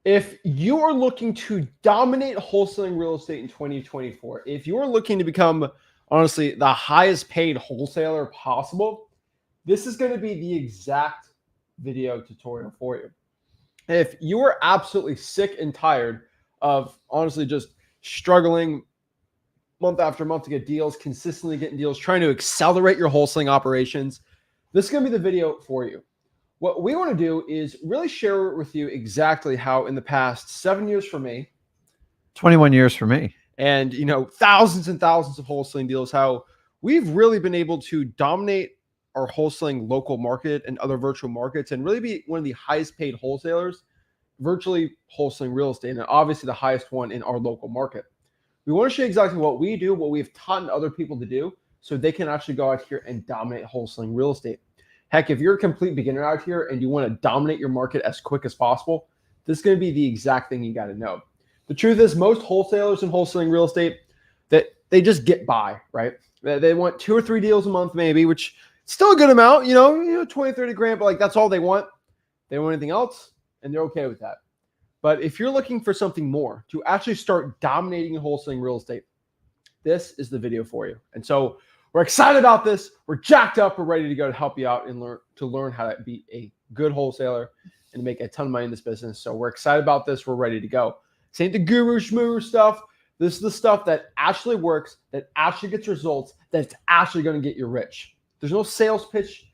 If you are looking to dominate wholesaling real estate in 2024, if you are looking to become, honestly, the highest paid wholesaler possible, this is going to be the exact video tutorial for you. If you are absolutely sick and tired of, honestly, just struggling month after month to get deals, consistently getting deals, trying to accelerate your wholesaling operations, this is going to be the video for you. What we want to do is really share with you exactly how in the past 7 years for me, 21 years for me, and thousands and thousands of wholesaling deals, how we've really been able to dominate our wholesaling local market and other virtual markets and really be one of the highest paid wholesalers virtually wholesaling real estate, and obviously the highest one in our local market. We want to show you exactly what we do, what we've taught other people to do, so they can actually go out here and dominate wholesaling real estate. Heck, if you're a complete beginner out here and you want to dominate your market as quick as possible, this is going to be the exact thing you got to know. The truth is, most wholesalers in wholesaling real estate, that they just get by, right? They want 2 or 3 deals a month, maybe, which is still a good amount, 20, 30 grand, but like that's all they want. They don't want anything else, and they're okay with that. But if you're looking for something more to actually start dominating wholesaling real estate, this is the video for you. And so we're excited about this. We're jacked up. We're ready to go to help you out and learn how to be a good wholesaler and make a ton of money in this business. So we're excited about this. We're ready to go. This ain't the guru shmoo stuff. This is the stuff that actually works, that actually gets results, that's actually going to get you rich. There's no sales pitch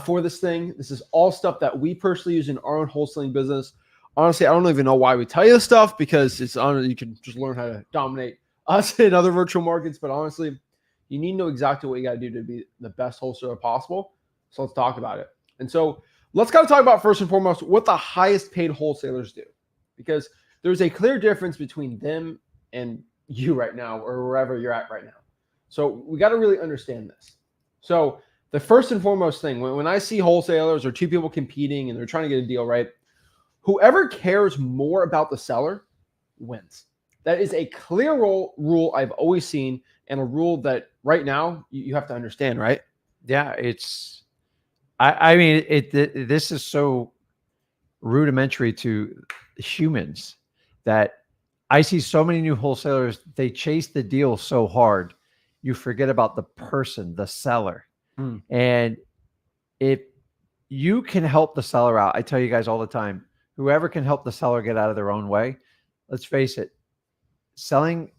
for this thing. This is all stuff that we personally use in our own wholesaling business. Honestly, I don't even know why we tell you this stuff, because it's you can just learn how to dominate us in other virtual markets. But honestly, you need to know exactly what you got to do to be the best wholesaler possible. So let's talk about it. And so let's kind of talk about, first and foremost, what the highest paid wholesalers do, because there's a clear difference between them and you right now, or wherever you're at right now. So we got to really understand this. So the first and foremost thing, when I see wholesalers or 2 people competing and they're trying to get a deal, right? Whoever cares more about the seller wins. That is a clear rule I've always seen, and a rule that right now you have to understand, right? Yeah, I mean, this is so rudimentary to humans that I see so many new wholesalers, they chase the deal so hard, you forget about the person, the seller. And if you can help the seller out, I tell you guys all the time, whoever can help the seller get out of their own way, let's face it, selling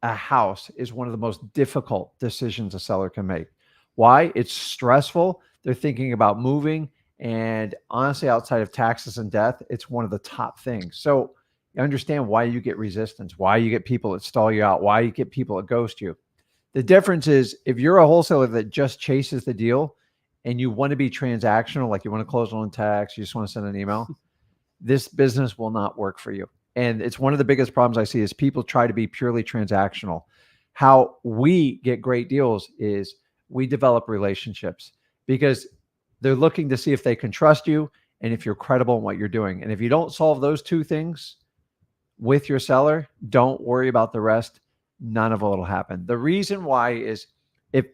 a house is one of the most difficult decisions a seller can make. Why? It's stressful. They're thinking about moving. And honestly, outside of taxes and death, it's one of the top things. So you understand why you get resistance, why you get people that stall you out, why you get people that ghost you. The difference is, if you're a wholesaler that just chases the deal and you want to be transactional, like you want to close on tax, you just want to send an email, this business will not work for you. And it's one of the biggest problems I see is people try to be purely transactional. How we get great deals is we develop relationships, because they're looking to see if they can trust you and if you're credible in what you're doing. And if you don't solve those 2 things with your seller, don't worry about the rest. None of it will happen. The reason why is, if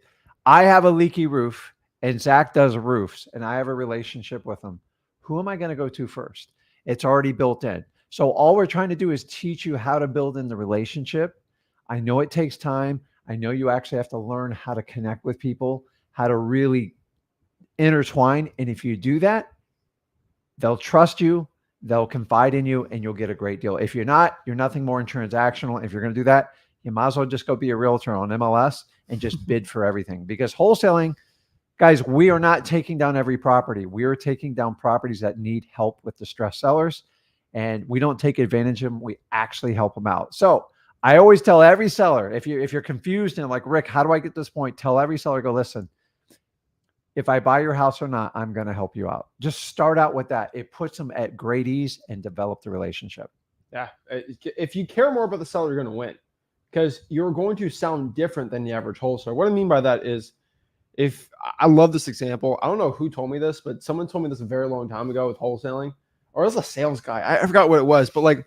I have a leaky roof and Zach does roofs and I have a relationship with him, who am I going to go to first? It's already built in. So all we're trying to do is teach you how to build in the relationship. I know it takes time. I know you actually have to learn how to connect with people, how to really intertwine. And if you do that, they'll trust you, they'll confide in you, and you'll get a great deal. If you're not, you're nothing more than transactional. If you're going to do that, you might as well just go be a realtor on MLS and just bid for everything. Because wholesaling, guys, we are not taking down every property. We are taking down properties that need help with distressed sellers. And we don't take advantage of them. We actually help them out. So I always tell every seller, if you're confused and like, Rick, how do I get this point? Tell every seller, go, listen, if I buy your house or not, I'm going to help you out. Just start out with that. It puts them at great ease and develop the relationship. Yeah. If you care more about the seller, you're going to win, because you're going to sound different than the average wholesaler. What I mean by that is, if I love this example, I don't know who told me this, but someone told me this a very long time ago with wholesaling, or it was a sales guy. I forgot what it was, but like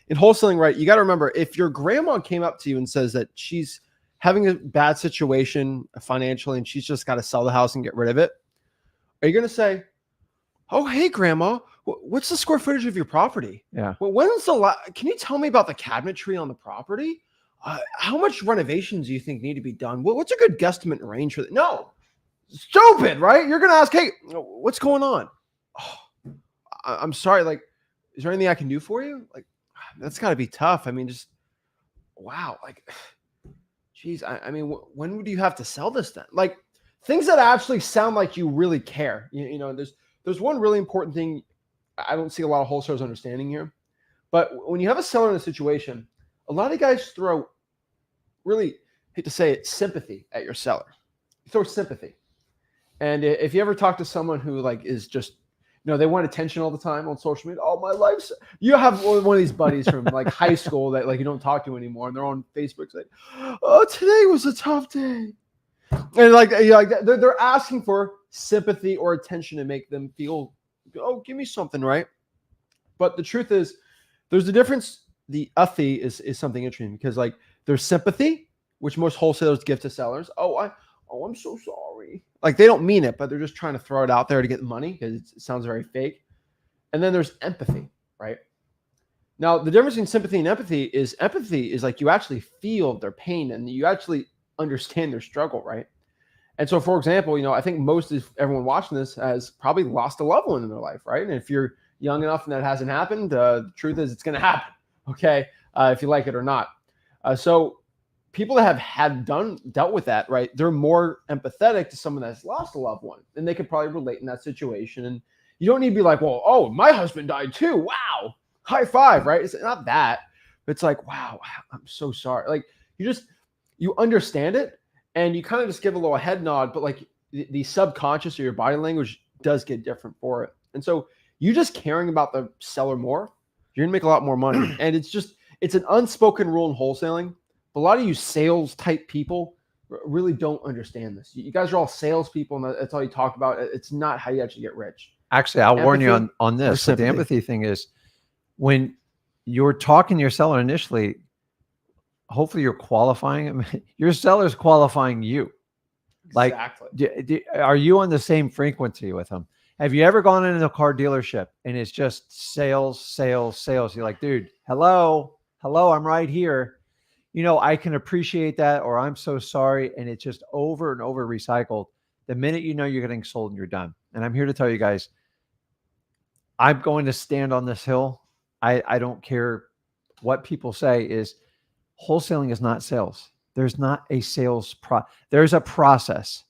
in wholesaling, right? You got to remember, if your grandma came up to you and says that she's having a bad situation financially and she's just got to sell the house and get rid of it, are you going to say, oh, hey, grandma, What's the square footage of your property? Yeah. Well, can you tell me about the cabinetry on the property? How much renovations do you think need to be done? What's a good guesstimate range for that? No, stupid, right? You're going to ask, hey, what's going on? Oh, I'm sorry. Like, is there anything I can do for you? Like, that's got to be tough. I mean, just, wow. Like, geez, I mean, when would you have to sell this then? Like, things that actually sound like you really care. You know, there's one really important thing I don't see a lot of wholesalers understanding here. But when you have a seller in a situation, a lot of guys throw, really hate to say it, sympathy at your seller. You throw sympathy. And if you ever talk to someone who like is just, you know, they want attention all the time on social media. Oh, my life's, you have one of these buddies from like high school that like you don't talk to anymore, and they're on Facebook saying, oh, today was a tough day. And like, you know, like they're asking for sympathy or attention to make them feel, oh, give me something, right? But the truth is, there's a difference. The UFI is something interesting because like there's sympathy, which most wholesalers give to sellers. I'm so sorry. Like they don't mean it, but they're just trying to throw it out there to get money because it sounds very fake. And then there's empathy, right? Now, the difference between sympathy and empathy is like you actually feel their pain and you actually understand their struggle, right? And so, for example, you know, I think most of everyone watching this has probably lost a loved one in their life, right? And if you're young enough and that hasn't happened, the truth is it's going to happen, okay, if you like it or not. So people that have dealt with that, right, they're more empathetic to someone that's lost a loved one, and they could probably relate in that situation. And you don't need to be like, well, oh, my husband died too. Wow, high five, right? It's not that. It's like, wow, I'm so sorry. Like you understand it. And you kind of just give a little head nod, but like the subconscious or your body language does get different for it. And so you just caring about the seller more, you're gonna make a lot more money. And it's an unspoken rule in wholesaling. But a lot of you sales type people really don't understand this. You guys are all salespeople, and that's all you talk about. It's not how you actually get rich. Actually, I'll warn you on this. The empathy thing is when you're talking to your seller initially, hopefully you're qualifying him. Your seller's qualifying you. Like, exactly. Are you on the same frequency with them? Have you ever gone into a car dealership and it's just sales, sales, sales? You're like, dude, hello, I'm right here. You know, I can appreciate that, or I'm so sorry. And it's just over and over recycled. The minute you know you're getting sold and you're done. And I'm here to tell you guys, I'm going to stand on this hill. I don't care what people say is, wholesaling is not sales. There's not a sales there's a process,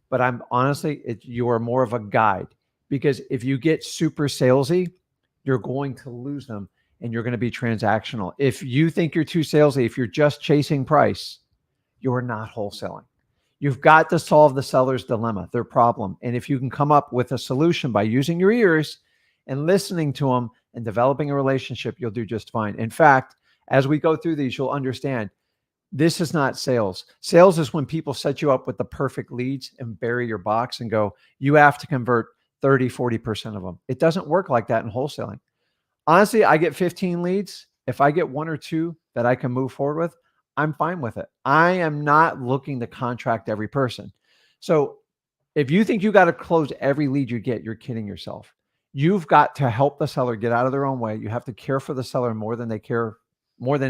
but I'm honestly, you are more of a guide, because if you get super salesy, you're going to lose them and you're going to be transactional. If you think you're too salesy, if you're just chasing price, you're not wholesaling. You've got to solve the seller's dilemma, their problem. And if you can come up with a solution by using your ears and listening to them and developing a relationship, you'll do just fine. In fact, as we go through these, you'll understand this is not sales. Sales is when people set you up with the perfect leads and bury your box and go, you have to convert 30, 40% of them. It doesn't work like that in wholesaling. Honestly, I get 15 leads. If I get one or two that I can move forward with, I'm fine with it. I am not looking to contract every person. So if you think you got to close every lead you get, you're kidding yourself. You've got to help the seller get out of their own way. You have to care for the seller more than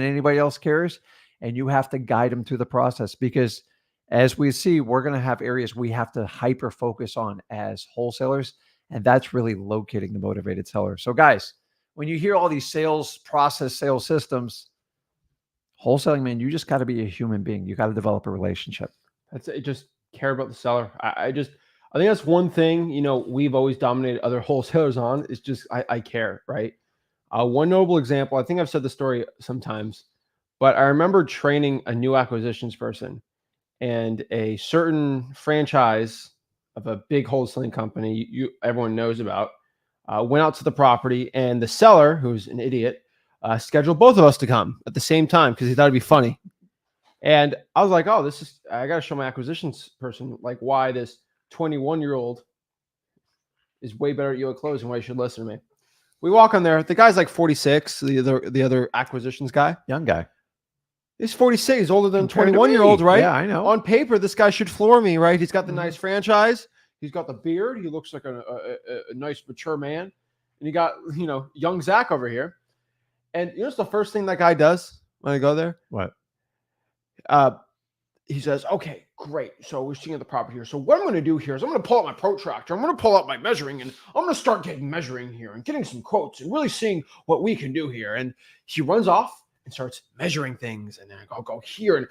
anybody else cares. And you have to guide them through the process, because as we see, we're going to have areas we have to hyper focus on as wholesalers. And that's really locating the motivated seller. So guys, when you hear all these sales process, sales systems, wholesaling, man, you just got to be a human being. You got to develop a relationship. That's it. Just care about the seller. I think that's one thing, you know, we've always dominated other wholesalers on, is just, I care, right? One notable example, I think I've said the story sometimes, but I remember training a new acquisitions person, and a certain franchise of a big wholesaling company everyone knows about went out to the property, and the seller, who's an idiot, scheduled both of us to come at the same time because he thought it'd be funny. And I was like, oh, I got to show my acquisitions person like why this 21-year-old is way better at you at closing, why you should listen to me. We walk on there. The guy's like 46, the other acquisitions guy. Young guy. He's 46. He's older than 21-year-old, right? Yeah, I know. On paper, this guy should floor me, right? He's got the nice franchise. He's got the beard. He looks like a nice, mature man. and you got, young Zach over here. And what's the first thing that guy does when I go there? What? He says, okay, great. So we're seeing the property here. So what I'm going to do here is I'm going to pull out my protractor. I'm going to pull out my measuring, and I'm going to start getting measuring here and getting some quotes and really seeing what we can do here. And he runs off and starts measuring things. And then I'll go here, and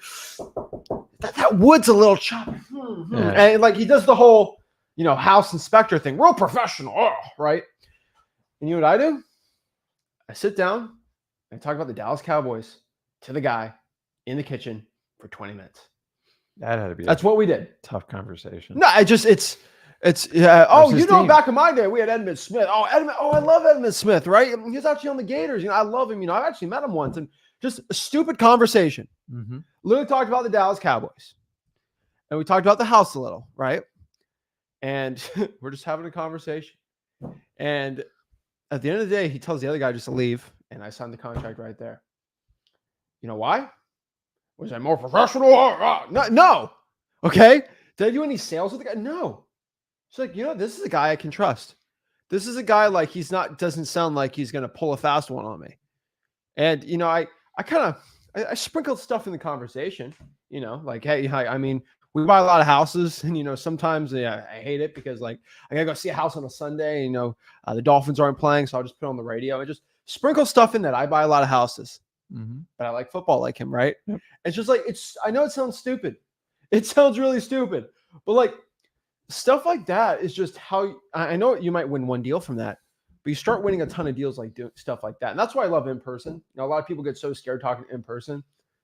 that wood's a little choppy. Yeah. And like he does the whole, house inspector thing, real professional, right? And you know what I do? I sit down and I talk about the Dallas Cowboys to the guy in the kitchen for 20 minutes. That had to be. That's what we did. Tough conversation. No, it's yeah. Oh, back in my day, we had Edmund Smith. Oh, I love Edmund Smith, right? He's actually on the Gators. I love him. I've actually met him once, and just a stupid conversation. Mm-hmm. Literally talked about the Dallas Cowboys, and we talked about the house a little, right? And we're just having a conversation. And at the end of the day, he tells the other guy just to leave, and I signed the contract right there. You know why? Was I more professional? No. Okay. Did I do any sales with the guy? No. It's like, this is a guy I can trust. This is a guy like doesn't sound like he's going to pull a fast one on me. And, I sprinkled stuff in the conversation, like, hey, I mean, we buy a lot of houses, and, sometimes I hate it because like I gotta go see a house on a Sunday, the Dolphins aren't playing. So I'll just put on the radio and just sprinkle stuff in that I buy a lot of houses. Mm-hmm. But I like football like him, right? Yep. It's just like, I know it sounds stupid. It sounds really stupid. But like stuff like that is just how I know you might win one deal from that, but you start winning a ton of deals like doing stuff like that. And that's why I love in person. A lot of people get so scared talking in person.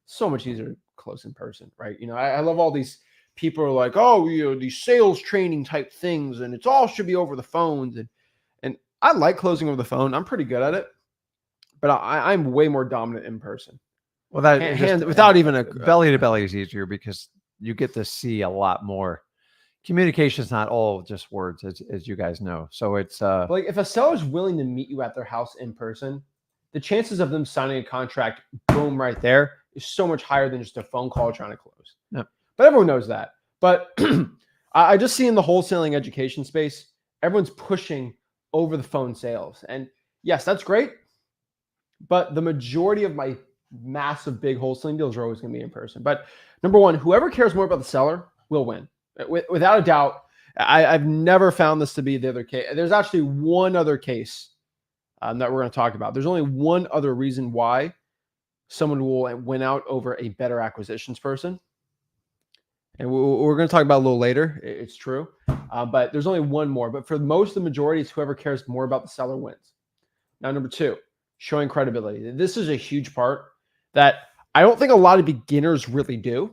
So much easier to close in person, right? I love all these people who are like, oh, these sales training type things, and it's all should be over the phones. And I like closing over the phone. I'm pretty good at it. But I'm way more dominant in person. Well, that without even a belly to belly is easier because you get to see a lot more. Communication is not all just words, as you guys know. So it's like if a seller's willing to meet you at their house in person, the chances of them signing a contract, boom, right there, is so much higher than just a phone call trying to close. Yep. But everyone knows that. But I just see in the wholesaling education space, everyone's pushing over the phone sales, and yes, that's great. But the majority of my massive big wholesaling deals are always going to be in person. But number one, whoever cares more about the seller will win. Without a doubt, I've never found this to be the other case. There's actually one other case that we're going to talk about. There's only one other reason why someone will win out over a better acquisitions person. And we're going to talk about it a little later. It's true. But there's only one more. But for most of the majority, it's whoever cares more about the seller wins. Now, number two. Showing credibility. This is a huge part that I don't think a lot of beginners really do,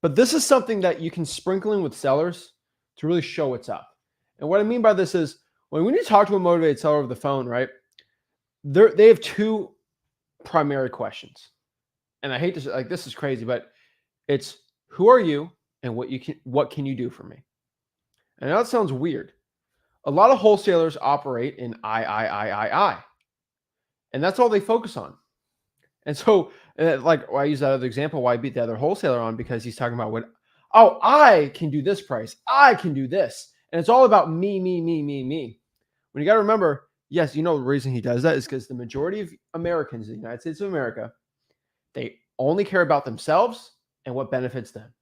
but this is something that you can sprinkle in with sellers to really show what's up. And what I mean by this is when you talk to a motivated seller over the phone, right? They have two primary questions. And I hate to say, like, this is crazy, but it's who are you and what can you do for me? And I know that sounds weird. A lot of wholesalers operate in I. And that's all they focus on. And so, I use that other example why I beat the other wholesaler on because he's talking about I can do this price. I can do this. And it's all about me. When you got to remember, yes, the reason he does that is because the majority of Americans in the United States of America, they only care about themselves and what benefits them.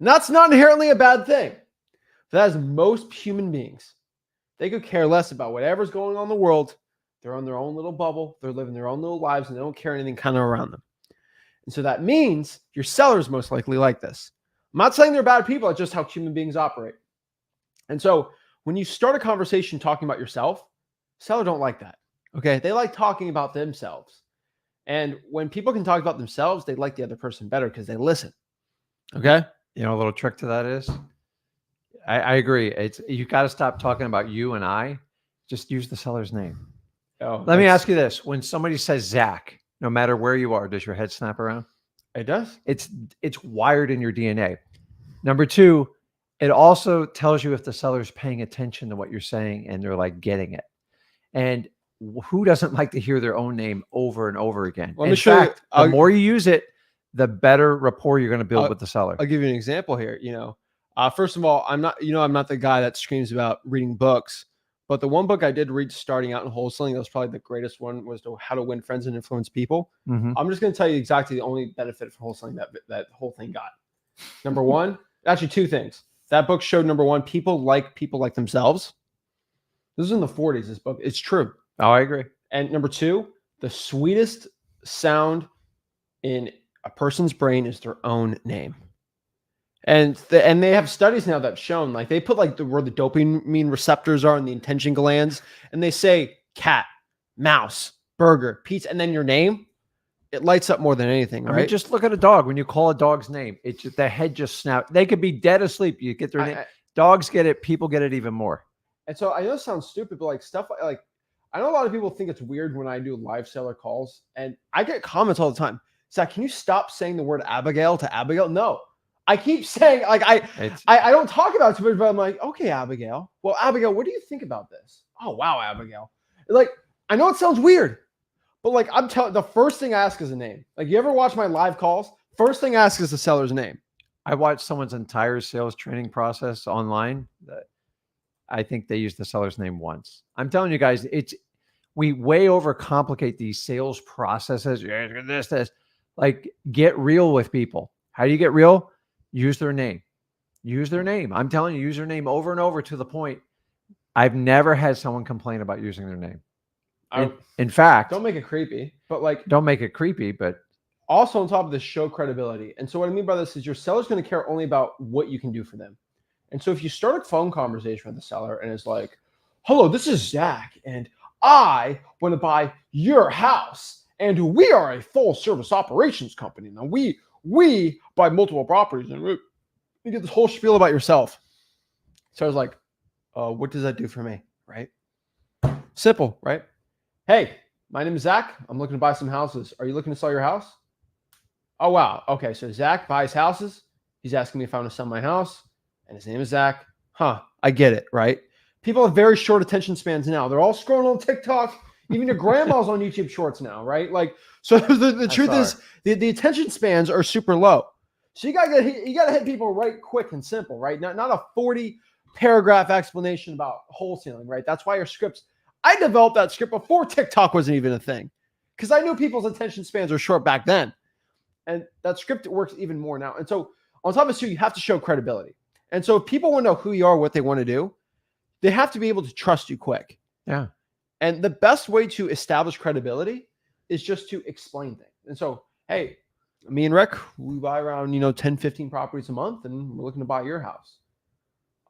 And that's not inherently a bad thing. That is most human beings. They could care less about whatever's going on in the world. They're on their own little bubble. They're living their own little lives, and they don't care anything kind of around them. And so that means your seller's most likely like this. I'm not saying they're bad people. It's just how human beings operate. And so when you start a conversation talking about yourself, sellers don't like that. Okay. They like talking about themselves. And when people can talk about themselves, they like the other person better because they listen. Okay. A little trick to that is I agree. You got to stop talking about you and I. Just use the seller's name. Let me ask you this. When somebody says Zach, no matter where you are, does your head snap around? It does. It's wired in your DNA. Number two, it also tells you if the seller's paying attention to what you're saying and they're like getting it. And who doesn't like to hear their own name over and over again? In fact, the more you use it, the better rapport you're going to build with the seller. I'll give you an example here. First of all, I'm not the guy that screams about reading books. But the one book I did read starting out in wholesaling, that was probably the greatest one, was How to Win Friends and Influence People. Mhm. I'm just going to tell you exactly the only benefit for wholesaling that whole thing got. Number one, actually two things. That book showed, number one, people like themselves. This is in the 40s, this book. It's true. Oh, I agree. And number two, the sweetest sound in a person's brain is their own name. And they have studies now that have shown, like, they put like where the dopamine receptors are in the attention glands, and they say cat, mouse, burger, pizza, and then your name. It lights up more than anything, right? I mean, just look at a dog. When you call a dog's name, the head just snaps. They could be dead asleep. You get their name. Dogs get it. People get it even more. And so I know it sounds stupid, but like stuff like I know a lot of people think it's weird when I do live seller calls, and I get comments all the time. Zach, can you stop saying the word Abigail to Abigail? No, I keep saying, like, I don't talk about it too much, but I'm like, okay, Abigail. Well, Abigail, what do you think about this? Oh, wow, Abigail. Like, I know it sounds weird, but like, I'm telling, the first thing I ask is a name. Like, you ever watch my live calls? First thing I ask is the seller's name. I watched someone's entire sales training process online. I think they used the seller's name once. I'm telling you guys, we way overcomplicate these sales processes. This. Like, get real with people. How do you get real? Use their name. Use their name. I'm telling you, use their name over and over to the point. I've never had someone complain about using their name. In fact, don't make it creepy, but like, don't make it creepy, but also on top of this, show credibility. And so what I mean by this is your seller's going to care only about what you can do for them. And so if you start a phone conversation with the seller and it's like, hello, this is Zach, and I want to buy your house, and we are a full service operations company. Now we buy multiple properties, and you get this whole spiel about yourself. So I was like, what does that do for me? Right? Simple, right? Hey, my name is Zach. I'm looking to buy some houses. Are you looking to sell your house? Oh, wow. Okay. So Zach buys houses. He's asking me if I want to sell my house, and his name is Zach. Huh. I get it. Right? People have very short attention spans now. They're all scrolling on TikTok. Even your grandma's on YouTube Shorts now, right? Like, so the truth is the attention spans are super low. So you gotta hit people right quick and simple, right? Not a 40 paragraph explanation about wholesaling, right? That's why your scripts. I developed that script before TikTok wasn't even a thing, because I knew people's attention spans are short back then, and that script works even more now. And so on top of this, you have to show credibility. And so if people want to know who you are, what they want to do, they have to be able to trust you quick. Yeah. And the best way to establish credibility is just to explain things. And so, hey, me and Rick, we buy around, 10, 15 properties a month, and we're looking to buy your house.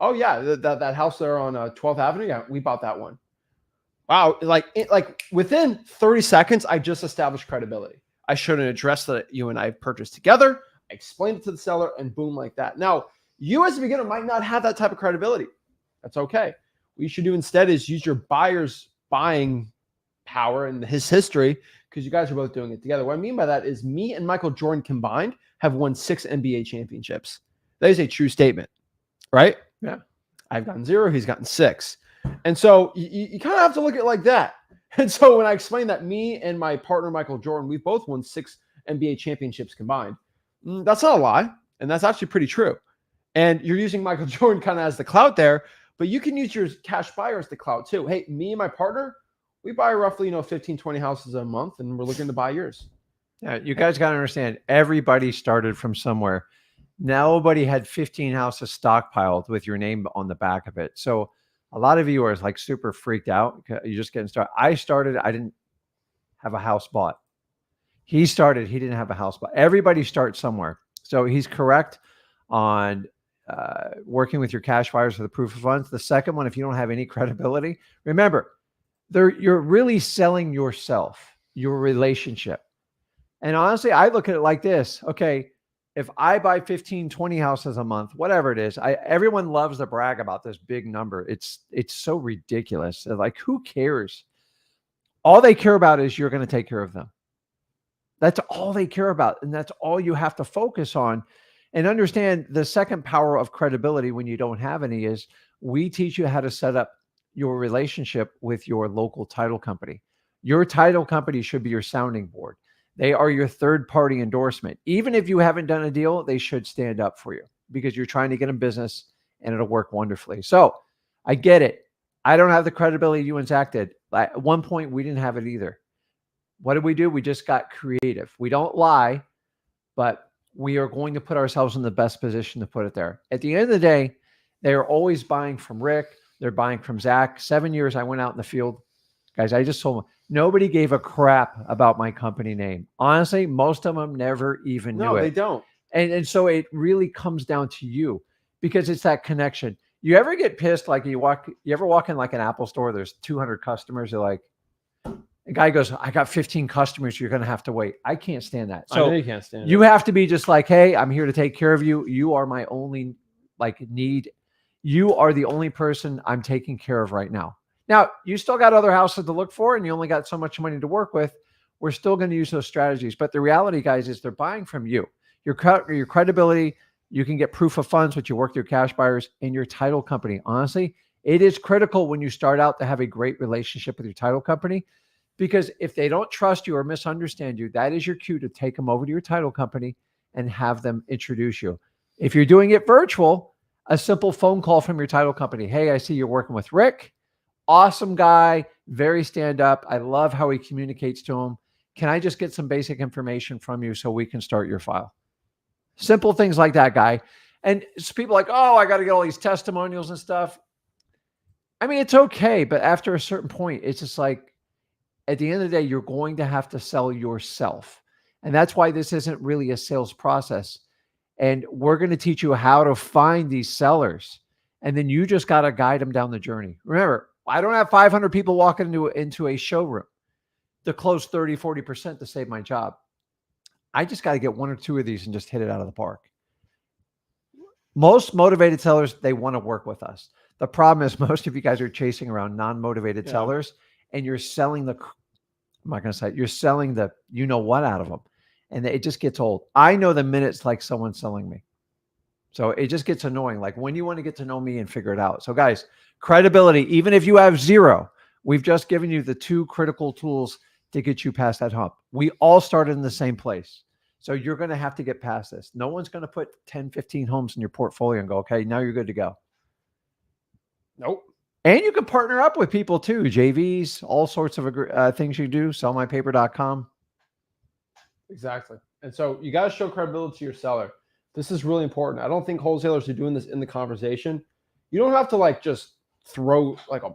Oh yeah, that house there on 12th Avenue, yeah, we bought that one. Wow, like within 30 seconds, I just established credibility. I showed an address that you and I purchased together. I explained it to the seller, and boom, like that. Now, you as a beginner might not have that type of credibility. That's okay. What you should do instead is use your buyer's buying power and his history, because you guys are both doing it together. What I mean by that is me and Michael Jordan combined have won 6 NBA championships. That is a true statement, right? Yeah. I've gotten 0. He's gotten 6. And so you kind of have to look at it like that. And so when I explained that me and my partner, Michael Jordan, we both won 6 NBA championships combined, that's not a lie. And that's actually pretty true. And you're using Michael Jordan kind of as the clout there, but you can use your cash buyer as the clout too. Hey, me and my partner, we buy roughly, 15, 20 houses a month, and we're looking to buy yours. Yeah, you guys got to understand, everybody started from somewhere. Nobody had 15 houses stockpiled with your name on the back of it. So a lot of you are like super freaked out. You're just getting started. I didn't have a house bought. He started, he didn't have a house bought. Everybody starts somewhere. So he's correct on working with your cash buyers for the proof of funds. The second one, if you don't have any credibility, remember, you're really selling yourself, your relationship. And honestly, I look at it like this. Okay, if I buy 15, 20 houses a month, whatever it is, everyone loves to brag about this big number. It's so ridiculous. Like, who cares? All they care about is you're going to take care of them. That's all they care about. And that's all you have to focus on. And understand the second power of credibility when you don't have any is we teach you how to set up your relationship with your local title company. Your title company should be your sounding board. They are your third-party endorsement. Even if you haven't done a deal, they should stand up for you because you're trying to get in business and it'll work wonderfully. So I get it. I don't have the credibility you and Zach did. At one point, we didn't have it either. What did we do? We just got creative. We don't lie, but we are going to put ourselves in the best position to put it there. At the end of the day, they are always buying from Rick. They're buying from Zach. 7 years I went out in the field. Guys, I just told them, nobody gave a crap about my company name. Honestly, most of them never even knew it. No, they don't. And so it really comes down to you because it's that connection. You ever get pissed? Like you ever walk in like an Apple store, there's 200 customers. You're like, the guy goes, I got 15 customers. You're going to have to wait. I can't stand that. So I know you can't stand you it. have to be just like, hey, I'm here to take care of you. You are my only need. You are the only person I'm taking care of right now. Now, you still got other houses to look for and you only got so much money to work with. We're still going to use those strategies. But the reality, guys, is they're buying from you. Your credibility, you can get proof of funds, which you work through cash buyers, and your title company. Honestly, it is critical when you start out to have a great relationship with your title company, because if they don't trust you or misunderstand you, that is your cue to take them over to your title company and have them introduce you. If you're doing it virtual, a simple phone call from your title company. Hey, I see you're working with Rick. Awesome guy, very stand up. I love how he communicates to him. Can I just get some basic information from you so we can start your file? Simple things like that, guy. And people are like, oh, I got to get all these testimonials and stuff. I mean, it's okay. But after a certain point, it's just like, at the end of the day, you're going to have to sell yourself. And that's why this isn't really a sales process. And we're going to teach you how to find these sellers. And then you just got to guide them down the journey. Remember, I don't have 500 people walking into a showroom to close 30, 40% to save my job. I just got to get one or two of these and just hit it out of the park. Most motivated sellers, they want to work with us. The problem is most of you guys are chasing around non-motivated sellers and you're selling I'm not going to say it, you're selling the you know what out of them. And it just gets old. I know the minutes like someone's selling me. So it just gets annoying. Like when you want to get to know me and figure it out. So guys, credibility, even if you have zero, we've just given you the two critical tools to get you past that hump. We all started in the same place. So you're going to have to get past this. No one's going to put 10, 15 homes in your portfolio and go, okay, now you're good to go. Nope. And you can partner up with people too. JVs, all sorts of things you do. Sellmypaper.com. Exactly. And so you got to show credibility to your seller. This is really important. I don't think wholesalers are doing this in the conversation. You don't have to like just throw like a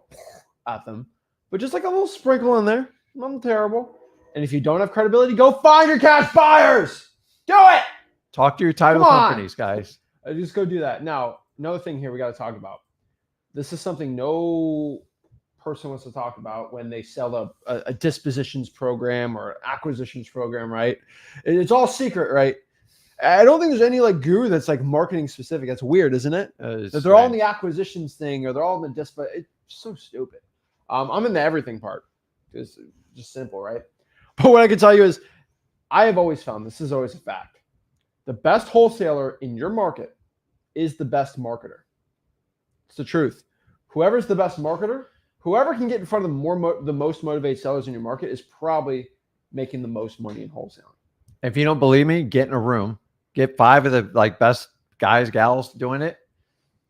at them, but just like a little sprinkle in there. Nothing terrible. And if you don't have credibility, go find your cash buyers. Do it. Talk to your title companies, guys. Just go do that. Now, another thing here we got to talk about. This is something no person wants to talk about when they sell a dispositions program or acquisitions program, right? It's all secret, right? I don't think there's any like guru that's like marketing specific. That's weird, isn't it? That they're all in the acquisitions thing or they're all in the disp. It's so stupid. I'm in the everything part. It's just simple, right? But what I can tell you is I have always found, this is always a fact, the best wholesaler in your market is the best marketer. It's the truth. Whoever's the best marketer, whoever can get in front of the most motivated sellers in your market is probably making the most money in wholesaling. If you don't believe me, get in a room, get 5 of the like best guys, gals doing it.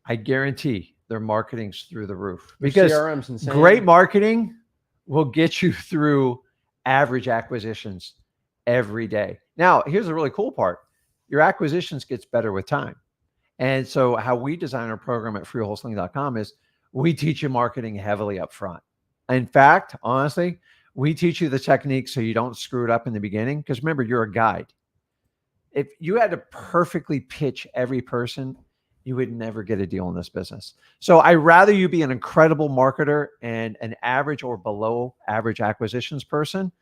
I guarantee their marketing's through the roof because CRM's insane. Great marketing will get you through average acquisitions every day. Now, here's the really cool part. Your acquisitions gets better with time. And so how we design our program at freewholesaling.com is we teach you marketing heavily up front. In fact, honestly, we teach you the technique so you don't screw it up in the beginning. Because remember, you're a guide. If you had to perfectly pitch every person, you would never get a deal in this business. So I'd rather you be an incredible marketer and an average or below average acquisitions person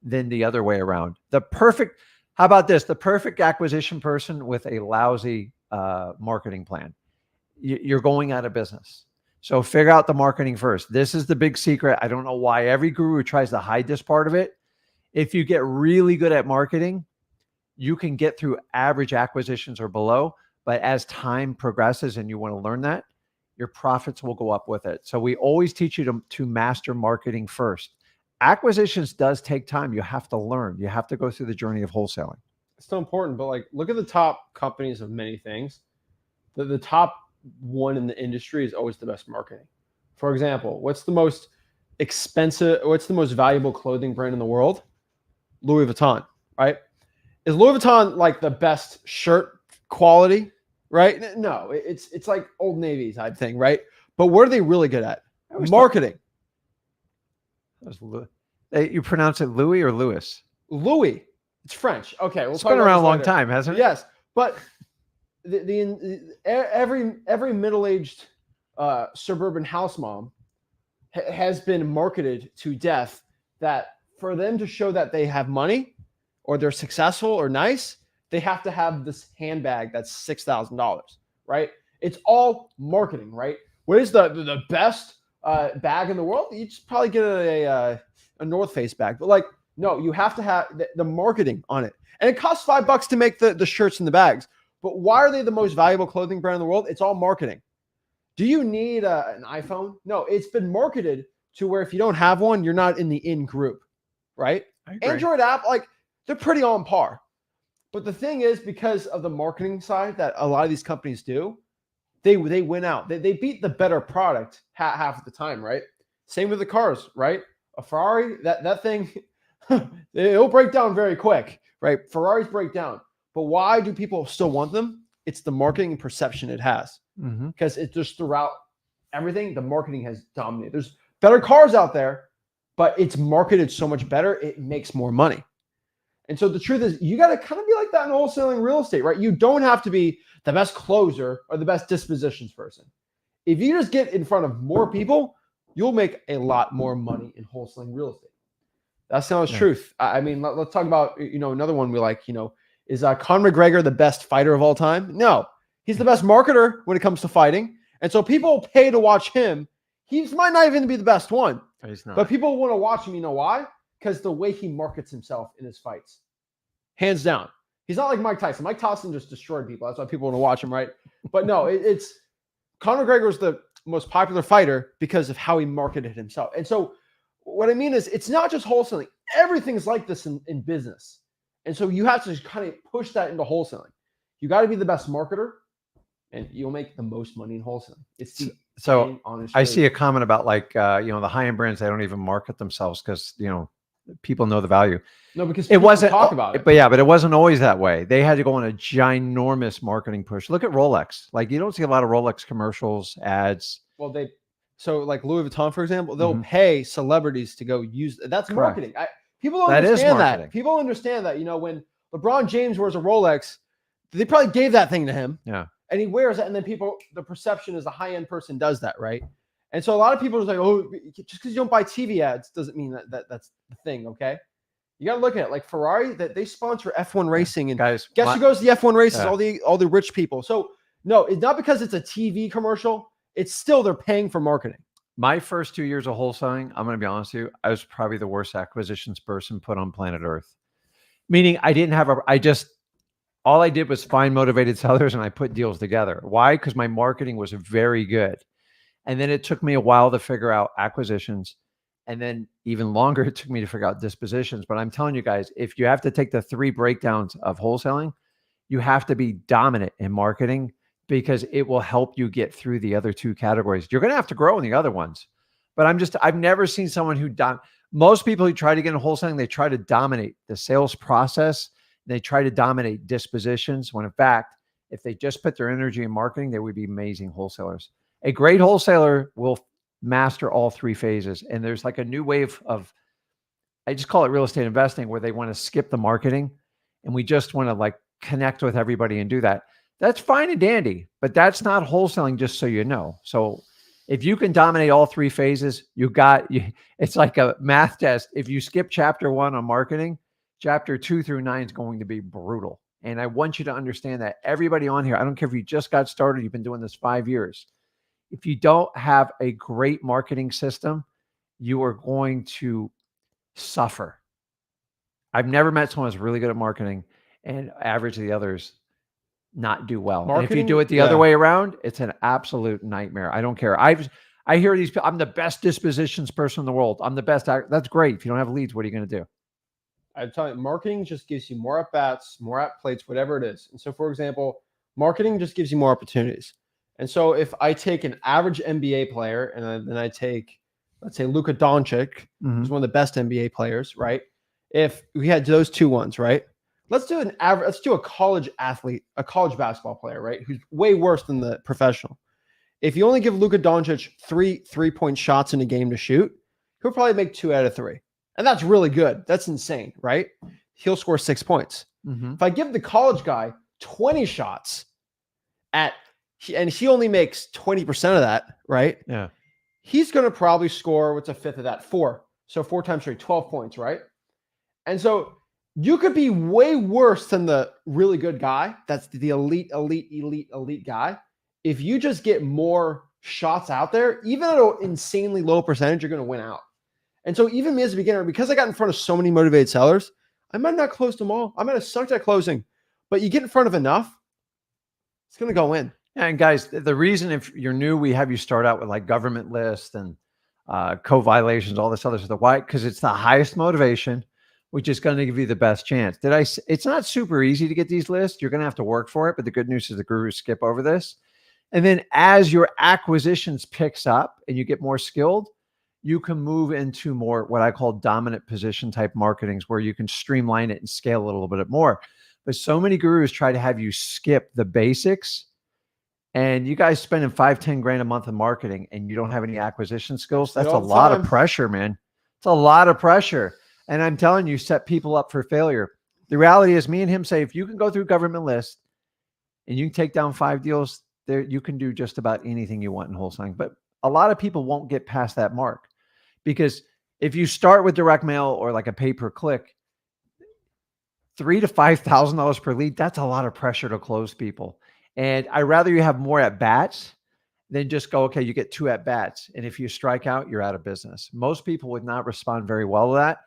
than the other way around. How about this? The perfect acquisition person with a lousy marketing plan. You're going out of business. So figure out the marketing first. This is the big secret. I don't know why every guru tries to hide this part of it. If you get really good at marketing, you can get through average acquisitions or below. But as time progresses and you want to learn that, your profits will go up with it. So we always teach you to master marketing first. Acquisitions does take time. You have to learn. You have to go through the journey of wholesaling. It's so important, but like look at the top companies of many things. The top one in the industry is always the best marketing. For example, what's the most valuable clothing brand in the world? Louis Vuitton, right? Is Louis Vuitton like the best shirt quality, right? No, it's like Old Navy type thing, right? But what are they really good at? Marketing. You pronounce it Louis or Louis? Louis. It's French. Okay, It's been around a long time, hasn't it? Yes, but every middle-aged suburban house mom has been marketed to death that for them to show that they have money or they're successful or nice, they have to have this handbag that's $6,000, right? It's all marketing, right? What is the best bag in the world? You just probably get a North Face bag, but like, no, you have to have the marketing on it. And it costs $5 to make the shirts and the bags. But why are they the most valuable clothing brand in the world? It's all marketing. Do you need an iPhone? No, it's been marketed to where if you don't have one, you're not in the in group, right? Android app, like they're pretty on par. But the thing is, because of the marketing side that a lot of these companies do, they win out. They beat the better product half of the time, right? Same with the cars, right? A Ferrari, that thing, it'll break down very quick, right? Ferraris break down. But why do people still want them? It's the marketing and perception it has. Because it's just throughout everything, the marketing has dominated. There's better cars out there, but it's marketed so much better, it makes more money. And so the truth is, you got to kind of be like that in wholesaling real estate, right? You don't have to be the best closer or the best dispositions person. If you just get in front of more people, you'll make a lot more money in wholesaling real estate. That's the honest truth. I mean, let's talk about, another one we like, is Conor McGregor the best fighter of all time? No, he's the best marketer when it comes to fighting. And so people pay to watch him. He might not even be the best one, but people want to watch him. You know why? Because the way he markets himself in his fights, hands down. He's not like Mike Tyson. Mike Tyson just destroyed people. That's why people want to watch him, right? But no, it's Conor McGregor is the most popular fighter because of how he marketed himself. And so what I mean is, it's not just wholesaling. Everything's like this in business. And so you have to kind of push that into wholesaling. You got to be the best marketer, and you'll make the most money in wholesaling. It's the honest. I see a comment about like the high-end brands, they don't even market themselves because people know the value. No, because it wasn't talk about it. But it wasn't always that way. They had to go on a ginormous marketing push. Look at Rolex. Like, you don't see a lot of Rolex commercials, ads. Well, so like Louis Vuitton, for example, they'll pay celebrities to go use. That's marketing. People don't understand that. People understand that, when LeBron James wears a Rolex, they probably gave that thing to him. Yeah. And he wears it. And then the perception is a high-end person does that, right? And so a lot of people are like, oh, just because you don't buy TV ads doesn't mean that's the thing, okay? You got to look at it. Like Ferrari, that they sponsor F1 racing. And guys, guess who goes to the F1 races? All the rich people. So no, it's not because it's a TV commercial. It's still they're paying for marketing. My first 2 years of wholesaling, I'm going to be honest with you, I was probably the worst acquisitions person put on planet Earth. Meaning I didn't have all I did was find motivated sellers and I put deals together. Why? Because my marketing was very good. And then it took me a while to figure out acquisitions. And then even longer, it took me to figure out dispositions. But I'm telling you guys, if you have to take the 3 breakdowns of wholesaling, you have to be dominant in marketing because it will help you get through the other 2 categories. You're going to have to grow in the other ones. But I've never seen someone most people who try to get in wholesaling, they try to dominate the sales process. They try to dominate dispositions when in fact, if they just put their energy in marketing, they would be amazing wholesalers. A great wholesaler will master all 3 phases. And there's like a new wave of, I just call it real estate investing, where they want to skip the marketing and we just want to like connect with everybody and do that. That's fine and dandy, but that's not wholesaling, just so you know. So if you can dominate all 3 phases, it's like a math test. If you skip chapter 1 on marketing, chapter 2 through 9 is going to be brutal. And I want you to understand that everybody on here, I don't care if you just got started, you've been doing this 5 years. If you don't have a great marketing system, you are going to suffer. I've never met someone who's really good at marketing and average the others not do well. And if you do it the other way around, it's an absolute nightmare. I don't care. I hear these people, I'm the best dispositions person in the world. I'm the best. That's great. If you don't have leads, what are you going to do? I'm telling you, marketing just gives you more at-bats, more at-plates, whatever it is. And so, for example, marketing just gives you more opportunities. And so if I take an average NBA player and then I take, let's say, Luka Doncic, who's one of the best NBA players, right? If we had those two ones, right? Let's do an average. Let's do a college athlete, a college basketball player, right? Who's way worse than the professional. If you only give Luka Doncic three-point shots in a game to shoot, he'll probably make 2 out of 3. And that's really good. That's insane, right? He'll score 6 points. If I give the college guy 20 shots and he only makes 20% of that, right? Yeah. He's going to probably score, what's a fifth of that? 4. So 4 times 3, 12 points, right? And so you could be way worse than the really good guy. That's the elite guy. If you just get more shots out there, even at an insanely low percentage, you're going to win out. And so even me as a beginner, because I got in front of so many motivated sellers, I might not close them all. I might have sucked at closing, but you get in front of enough, it's going to go in. Yeah, and guys, the reason if you're new, we have you start out with like government list and co-violations, all this other stuff. Why? Because it's the highest motivation, which is going to give you the best chance. It's not super easy to get these lists. You're going to have to work for it, but the good news is the gurus skip over this. And then as your acquisitions picks up and you get more skilled, you can move into more what I call dominant position type marketings, where you can streamline it and scale it a little bit more. But so many gurus try to have you skip the basics, and you guys spending 5-10 grand a month in marketing and you don't have any acquisition skills. That's a lot of pressure, man. It's a lot of pressure. And I'm telling you, set people up for failure. The reality is, me and him say, if you can go through government list and you can take down 5 deals, there you can do just about anything you want in wholesaling. But a lot of people won't get past that mark, because if you start with direct mail or like a pay-per-click, $3,000 to $5,000 per lead, that's a lot of pressure to close people. And I'd rather you have more at-bats than just go, okay, you get 2 at-bats, and if you strike out, you're out of business. Most people would not respond very well to that.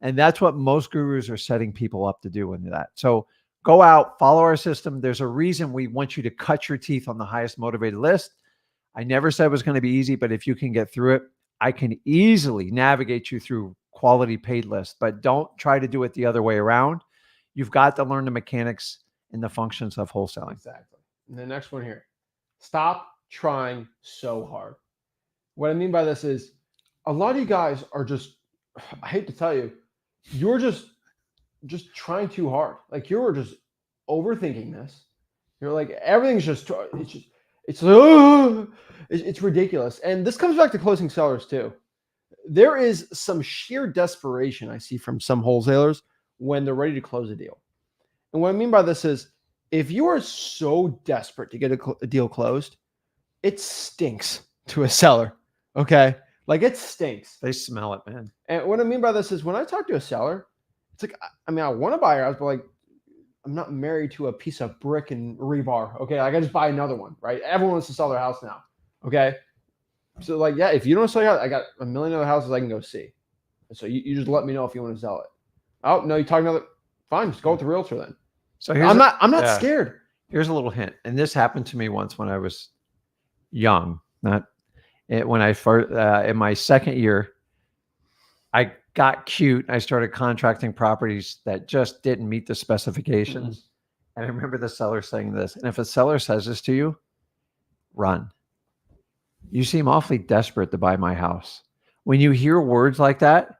And that's what most gurus are setting people up to do into that. So go out, follow our system. There's a reason we want you to cut your teeth on the highest motivated list. I never said it was going to be easy, but if you can get through it, I can easily navigate you through quality paid lists. But don't try to do it the other way around. You've got to learn the mechanics and the functions of wholesaling. Exactly. And the next one here, stop trying so hard. What I mean by this is, a lot of you guys are just, I hate to tell you, you're just trying too hard. Like, you're just overthinking this. You're like, everything's just, it's ridiculous. And this comes back to closing sellers too. There is some sheer desperation I see from some wholesalers when they're ready to close a deal. And what I mean by this is, if you are so desperate to get a deal closed, it stinks to a seller. Okay. Like, it stinks. They smell it, man. And what I mean by this is, when I talk to a seller, it's like, I mean, I want to buy your house, but like, I'm not married to a piece of brick and rebar. Okay. Like, I just buy another one, right? Everyone wants to sell their house now. Okay. So like, yeah, if you don't sell your house, I got a million other houses I can go see. And so you just let me know if you want to sell it. Oh, no, you're talking about it. Fine. Just go with the realtor then. So I'm not scared. Here's a little hint. And this happened to me once when I was young, when I first, in my second year, I got cute. I started contracting properties that just didn't meet the specifications. And I remember the seller saying this, and if a seller says this to you, run. You seem awfully desperate to buy my house. When you hear words like that,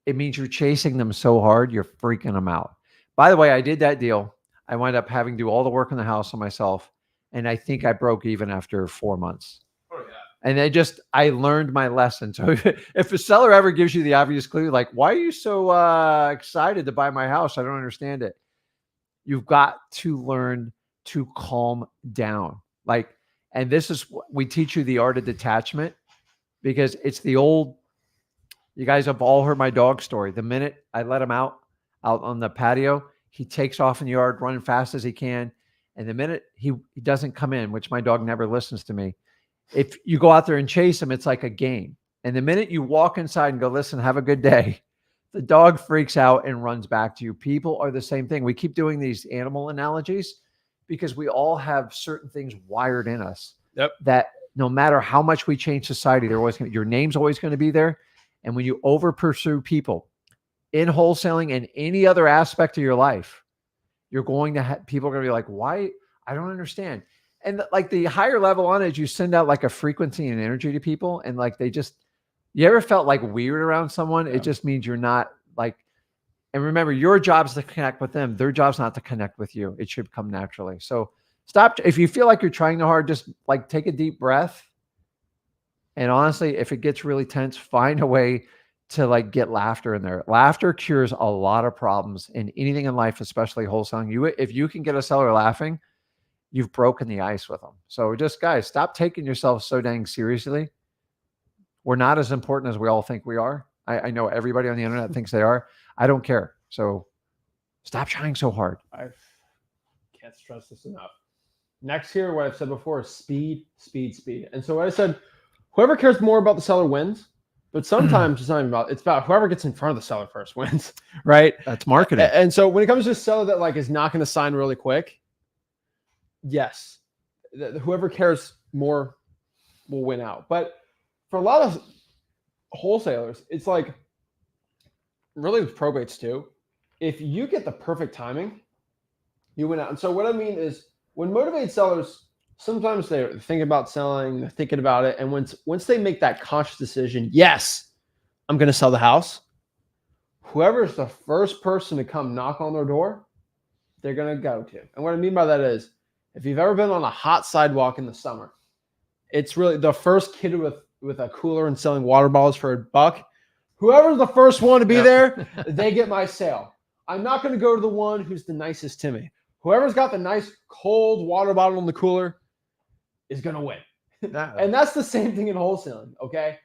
it means you're chasing them so hard, you're freaking them out. By the way, I did that deal. I wound up having to do all the work in the house on myself. And I think I broke even after 4 months. Oh, yeah. And I learned my lesson. So if a seller ever gives you the obvious clue, like, why are you so excited to buy my house? I don't understand it. You've got to learn to calm down. And this is what we teach you, the art of detachment, because it's the old, you guys have all heard my dog story. The minute I let him out on the patio, he takes off in the yard, running fast as he can. And the minute he doesn't come in, which my dog never listens to me, if you go out there and chase him, it's like a game. And the minute you walk inside and go, listen, have a good day, the dog freaks out and runs back to you. People are the same thing. We keep doing these animal analogies because we all have certain things wired in us. Yep. That no matter how much we change society, your name's always going to be there. And when you over pursue people in wholesaling and any other aspect of your life, you're going to people are going to be like, why? I don't understand. And like the higher level on it, you send out like a frequency and energy to people, and like you ever felt like weird around someone? Yeah. It just means you're not like. And remember, your job is to connect with them. Their job's not to connect with you. It should come naturally. So stop. If you feel like you're trying too hard, just like take a deep breath. And honestly, if it gets really tense, find a way to like get laughter in there. Laughter cures a lot of problems in anything in life, especially wholesaling. If you can get a seller laughing, you've broken the ice with them. So just guys, stop taking yourself so dang seriously. We're not as important as we all think we are. I know everybody on the internet thinks they are. I don't care. So stop trying so hard. I can't stress this enough. Next here, what I've said before is speed, speed, speed. And so what I said, whoever cares more about the seller wins, but sometimes it's about whoever gets in front of the seller first wins, right? That's marketing. And so when it comes to a seller that like is not going to sign really quick, yes, whoever cares more will win out. But for a lot of wholesalers, it's like really with probates too. If you get the perfect timing, you win out. And so what I mean is when motivated sellers, sometimes they're thinking about selling, they're thinking about it. And once they make that conscious decision, yes, I'm going to sell the house, whoever is the first person to come knock on their door, they're going to go to. And what I mean by that is, if you've ever been on a hot sidewalk in the summer, it's really the first kid with a cooler and selling water bottles for $1. Whoever's the first one to be there, they get my sale. I'm not going to go to the one who's the nicest to me. Whoever's got the nice cold water bottle in the cooler is going to win. And that's the same thing in wholesaling, okay?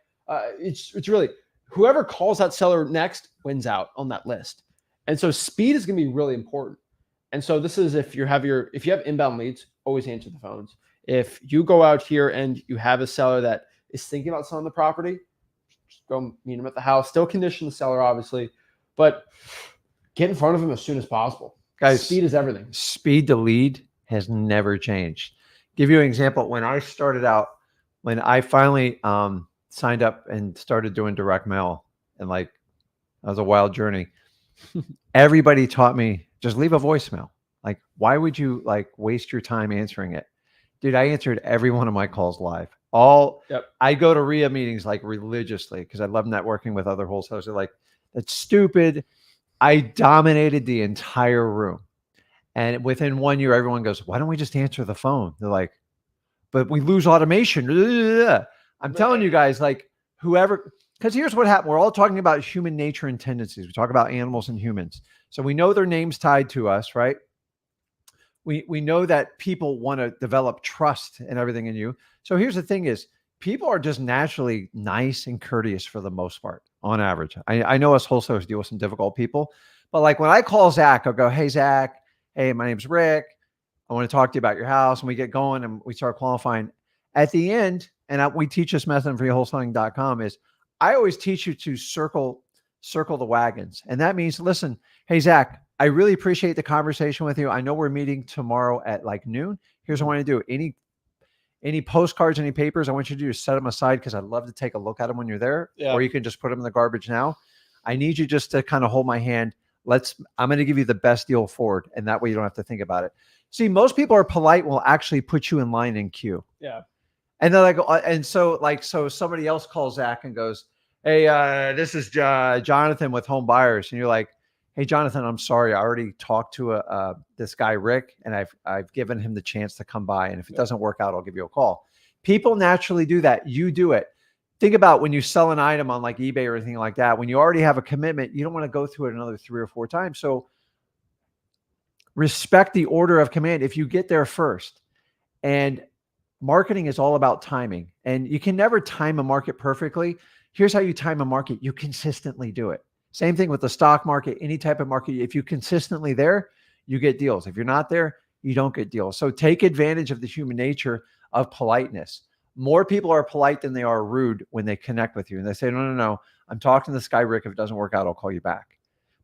It's really whoever calls that seller next wins out on that list. And so speed is going to be really important. And so this is if you have inbound leads, always answer the phones. If you go out here and you have a seller that is thinking about selling the property, just go meet them at the house. Still condition the seller, obviously, but get in front of them as soon as possible. Guys, speed is everything. Speed to lead has never changed. Give you an example. When I started out, when I finally signed up and started doing direct mail, and like that was a wild journey. Everybody taught me just leave a voicemail. Like, why would you like waste your time answering it? Dude, I answered every one of my calls live. I go to RIA meetings like religiously because I love networking with other wholesalers. They're like, that's stupid. I dominated the entire room. And within 1 year, everyone goes, why don't we just answer the phone? They're like, but we lose automation. I'm telling you guys, like whoever, because here's what happened. We're all talking about human nature and tendencies. We talk about animals and humans. So we know their names tied to us, right? We know that people want to develop trust and everything in you. So here's the thing is people are just naturally nice and courteous for the most part on average. I know us wholesalers deal with some difficult people, but like when I call Zach, I'll go, hey, Zach, hey, my name's Rick. I want to talk to you about your house. And we get going and we start qualifying. At the end, and we teach this method on freewholesaling.com is I always teach you to circle the wagons. And that means, listen, hey, Zach, I really appreciate the conversation with you. I know we're meeting tomorrow at like noon. Here's what I want to do. Any postcards, any papers, I want you to do is set them aside because I'd love to take a look at them when you're there. Yeah. Or you can just put them in the garbage now. I need you just to kind of hold my hand. I'm going to give you the best deal forward. And that way you don't have to think about it. See, most people are polite, will actually put you in line in queue. Yeah. And they're like, and so somebody else calls Zach and goes, hey, this is Jonathan with Home Buyers. And you're like, hey, Jonathan, I'm sorry. I already talked to this guy, Rick, and I've given him the chance to come by. And if it doesn't work out, I'll give you a call. People naturally do that. You do it. Think about when you sell an item on like eBay or anything like that. When you already have a commitment, you don't want to go through it another 3 or 4 times. So respect the order of command. If you get there first, and marketing is all about timing, and you can never time a market perfectly. Here's how you time a market. You consistently do it. Same thing with the stock market, any type of market. If you consistently there, you get deals. If you're not there, you don't get deals. So take advantage of the human nature of politeness. More people are polite than they are rude when they connect with you. And they say, no, I'm talking to this guy, Rick. If it doesn't work out, I'll call you back.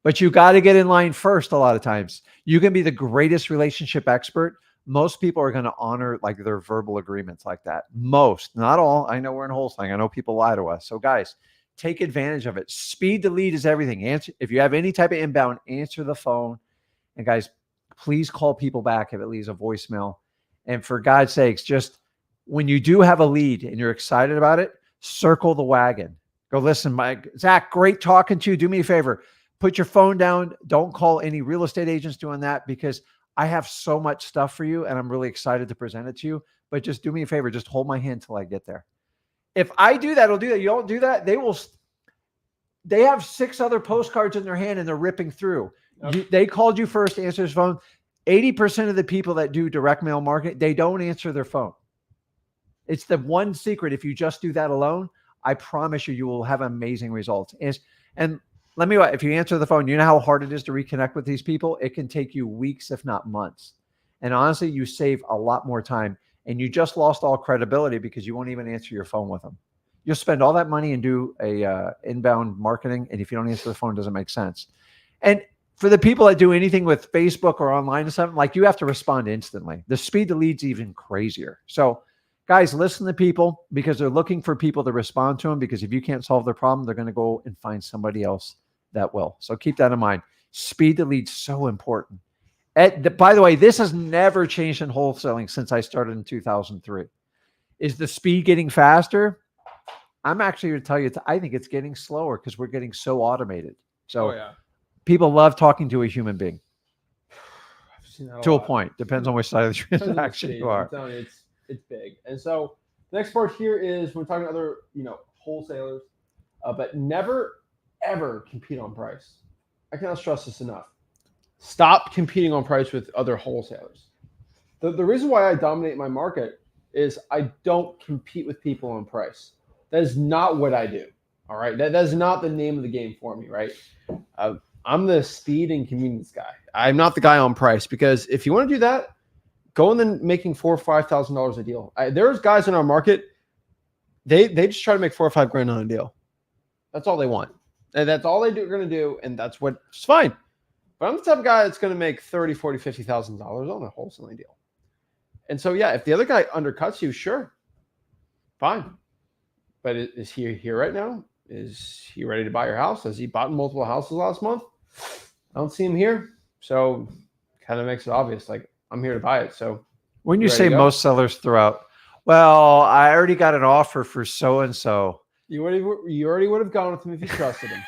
But you got to get in line first a lot of times. You can be the greatest relationship expert. Most people are going to honor like their verbal agreements like that. Most, not all. I know we're in wholesaling. I know people lie to us. So guys, take advantage of it. Speed to lead is everything. If you have any type of inbound, answer the phone. And guys, please call people back if it leaves a voicemail. And for God's sakes, just when you do have a lead and you're excited about it, circle the wagon. Go, listen, Mike, Zach, great talking to you. Do me a favor. Put your phone down. Don't call any real estate agents doing that, because I have so much stuff for you and I'm really excited to present it to you. But just do me a favor. Just hold my hand till I get there. If I do that, it'll do that. You don't do that, they have 6 other postcards in their hand and they're ripping through. Yep. They called you first, answer his phone. 80% of the people that do direct mail marketing, they don't answer their phone. It's the one secret. If you just do that alone, I promise you, you will have amazing results. And let me, if you answer the phone, you know how hard it is to reconnect with these people? It can take you weeks, if not months. And honestly, you save a lot more time, and you just lost all credibility because you won't even answer your phone with them. You'll spend all that money and do a inbound marketing, and if you don't answer the phone, it doesn't make sense. And for the people that do anything with Facebook or online or something, like, you have to respond instantly. The speed to lead's even crazier. So guys, listen to people, because they're looking for people to respond to them, because if you can't solve their problem, they're going to go and find somebody else that will. So keep that in mind. Speed to lead's so important. By the way, this has never changed in wholesaling since I started in 2003. Is the speed getting faster? I'm actually going to tell you, I think it's getting slower because we're getting so automated. So people love talking to a human being. I've seen that to a point. Depends on which side of the transaction you are. I'm telling you, it's big. And so the next part here is we're talking to other, wholesalers, but never, ever compete on price. I cannot stress this enough. Stop competing on price with other wholesalers. The reason why I dominate my market is I don't compete with people on price. That is not what I do. All right. That is not the name of the game for me, right? I'm the speed and convenience guy. I'm not the guy on price, because if you want to do that, go and then making $4,000 or $5,000 a deal. There's guys in our market, they just try to make $4,000 or $5,000 on a deal. That's all they want. And that's all they're going to do. And that's what's fine. But I'm the type of guy that's going to make $30,000, $40,000, $50,000 on a wholesaling deal. And so, yeah, if the other guy undercuts you, sure, fine. But is he here right now? Is he ready to buy your house? Has he bought multiple houses last month? I don't see him here. So kind of makes it obvious, like, I'm here to buy it. So when you say most sellers throw out, well, I already got an offer for so-and-so. You already would have gone with him if you trusted him.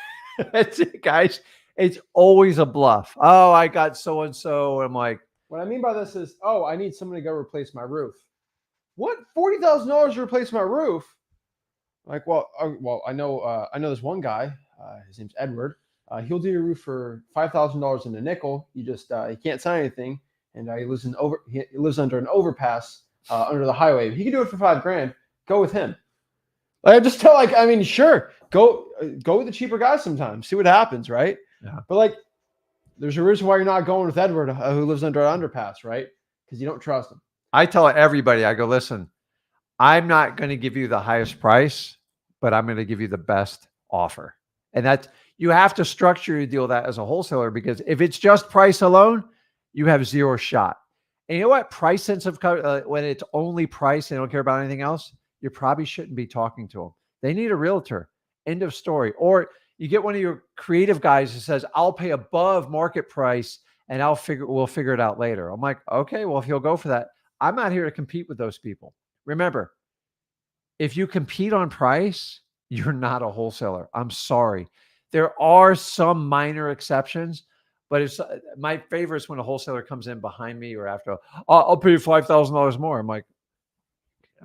That's it, guys. It's always a bluff. Oh, I got so-and-so. I'm like, what I mean by this is, oh, I need someone to go replace my roof. What? $40,000 to replace my roof? Like, well, I know this one guy. His name's Edward. He'll do your roof for $5,000 in a nickel. You just he can't sign anything, and he lives under an overpass under the highway. He can do it for $5,000. Go with him. Like, I just tell, sure, go with the cheaper guy sometimes. See what happens, right? Yeah. But there's a reason why you're not going with Edward, who lives under an underpass, right? Because you don't trust him. I tell everybody, I go, listen, I'm not going to give you the highest price, but I'm going to give you the best offer. And that you have to structure your deal that as a wholesaler, because if it's just price alone, you have zero shot. And you know what? Price sensitive, when it's only price, they don't care about anything else, you probably shouldn't be talking to them. They need a realtor. End of story. Or you get one of your creative guys who says, I'll pay above market price and we'll figure it out later. I'm like, okay, well, if he'll go for that, I'm not here to compete with those people. Remember, if you compete on price, you're not a wholesaler. I'm sorry. There are some minor exceptions, but it's my favorite is when a wholesaler comes in behind me or after, I'll pay you $5,000 more. I'm like,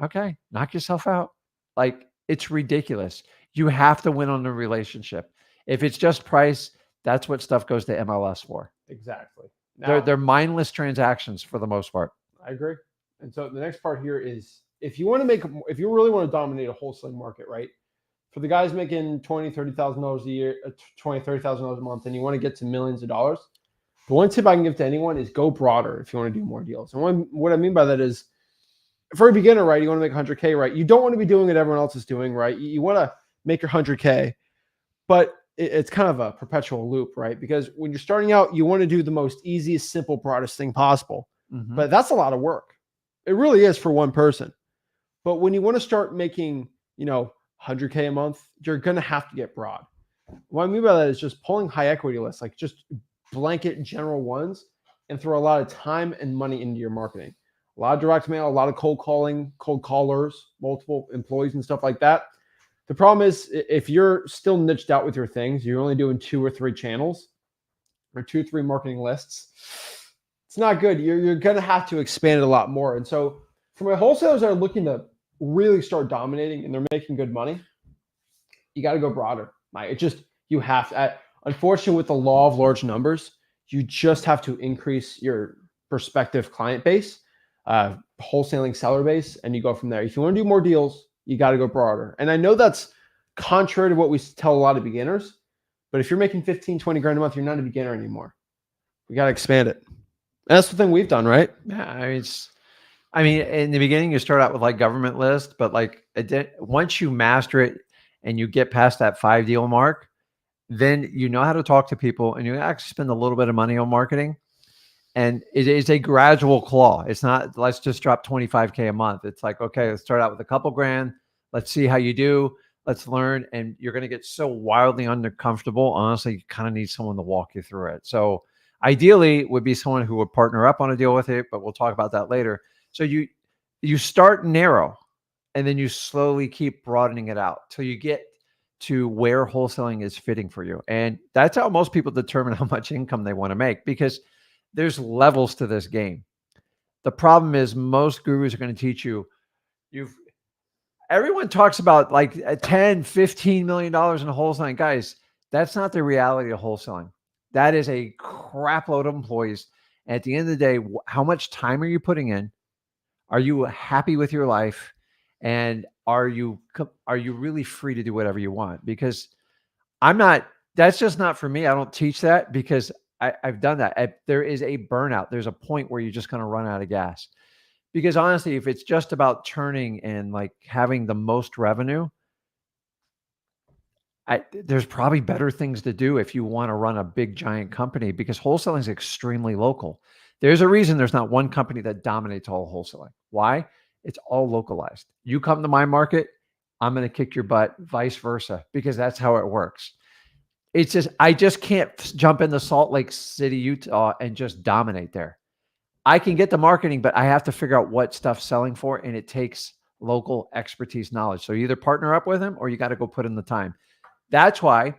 okay, knock yourself out. Like, it's ridiculous. You have to win on the relationship. If it's just price, that's what stuff goes to MLS for. Exactly. Now, They're mindless transactions for the most part. I agree. And so the next part here is, if you really want to dominate a wholesaling market, right? For the guys making $20,000, $30,000 a year, $20,000, $30,000 a month, and you want to get to millions of dollars, the one tip I can give to anyone is go broader if you want to do more deals. And what I mean by that is, for a beginner, right, you want to make 100K, right? You don't want to be doing what everyone else is doing, right? You want to make your 100K, but it's kind of a perpetual loop, right? Because when you're starting out, you want to do the most easiest, simple, broadest thing possible. Mm-hmm. But that's a lot of work. It really is for one person. But when you want to start making, 100K a month, you're going to have to get broad. What I mean by that is just pulling high equity lists, like just blanket general ones, and throw a lot of time and money into your marketing. A lot of direct mail, a lot of cold calling, cold callers, multiple employees and stuff like that. The problem is if you're still niched out with your things, you're only doing 2 or 3 channels or 2 or 3 marketing lists. It's not good. You're going to have to expand it a lot more. And so for my wholesalers that are looking to really start dominating and they're making good money, you got to go broader. It just, you have to, unfortunately with the law of large numbers, you just have to increase your prospective client base, wholesaling seller base, and you go from there. If you want to do more deals, you got to go broader. And I know that's contrary to what we tell a lot of beginners, but if you're making 15, 20 grand a month, you're not a beginner anymore. We got to expand it. And that's the thing we've done, right? Yeah, I mean, in the beginning, you start out with like government list, but like once you master it and you get past that 5 deal mark, then you know how to talk to people and you actually spend a little bit of money on marketing. And it is a gradual claw. It's not, let's just drop 25K a month. It's like, okay, let's start out with a couple grand. Let's see how you do. Let's learn. And you're going to get so wildly uncomfortable. Honestly, you kind of need someone to walk you through it. So ideally would be someone who would partner up on a deal with it, but we'll talk about that later. So you start narrow and then you slowly keep broadening it out till you get to where wholesaling is fitting for you. And that's how most people determine how much income they want to make, because there's levels to this game. The problem is most gurus are going to teach you, everyone talks about like $10-15 million in wholesaling. Guys, that's not the reality of wholesaling. That is a crap load of employees. And at the end of the day, how much time are you putting in? Are you happy with your life? And are you really free to do whatever you want? Because that's just not for me. I don't teach that because I've done that. There is a burnout. There's a point where you're just going to run out of gas. Because honestly, if it's just about turning and like having the most revenue, there's probably better things to do if you want to run a big giant company, because wholesaling is extremely local. There's a reason there's not one company that dominates all wholesaling. Why? It's all localized. You come to my market, I'm going to kick your butt, vice versa, because that's how it works. It's just, I just can't jump into Salt Lake City, Utah and just dominate there. I can get the marketing, but I have to figure out what stuff's selling for, and it takes local expertise knowledge. So you either partner up with them or you got to go put in the time. That's why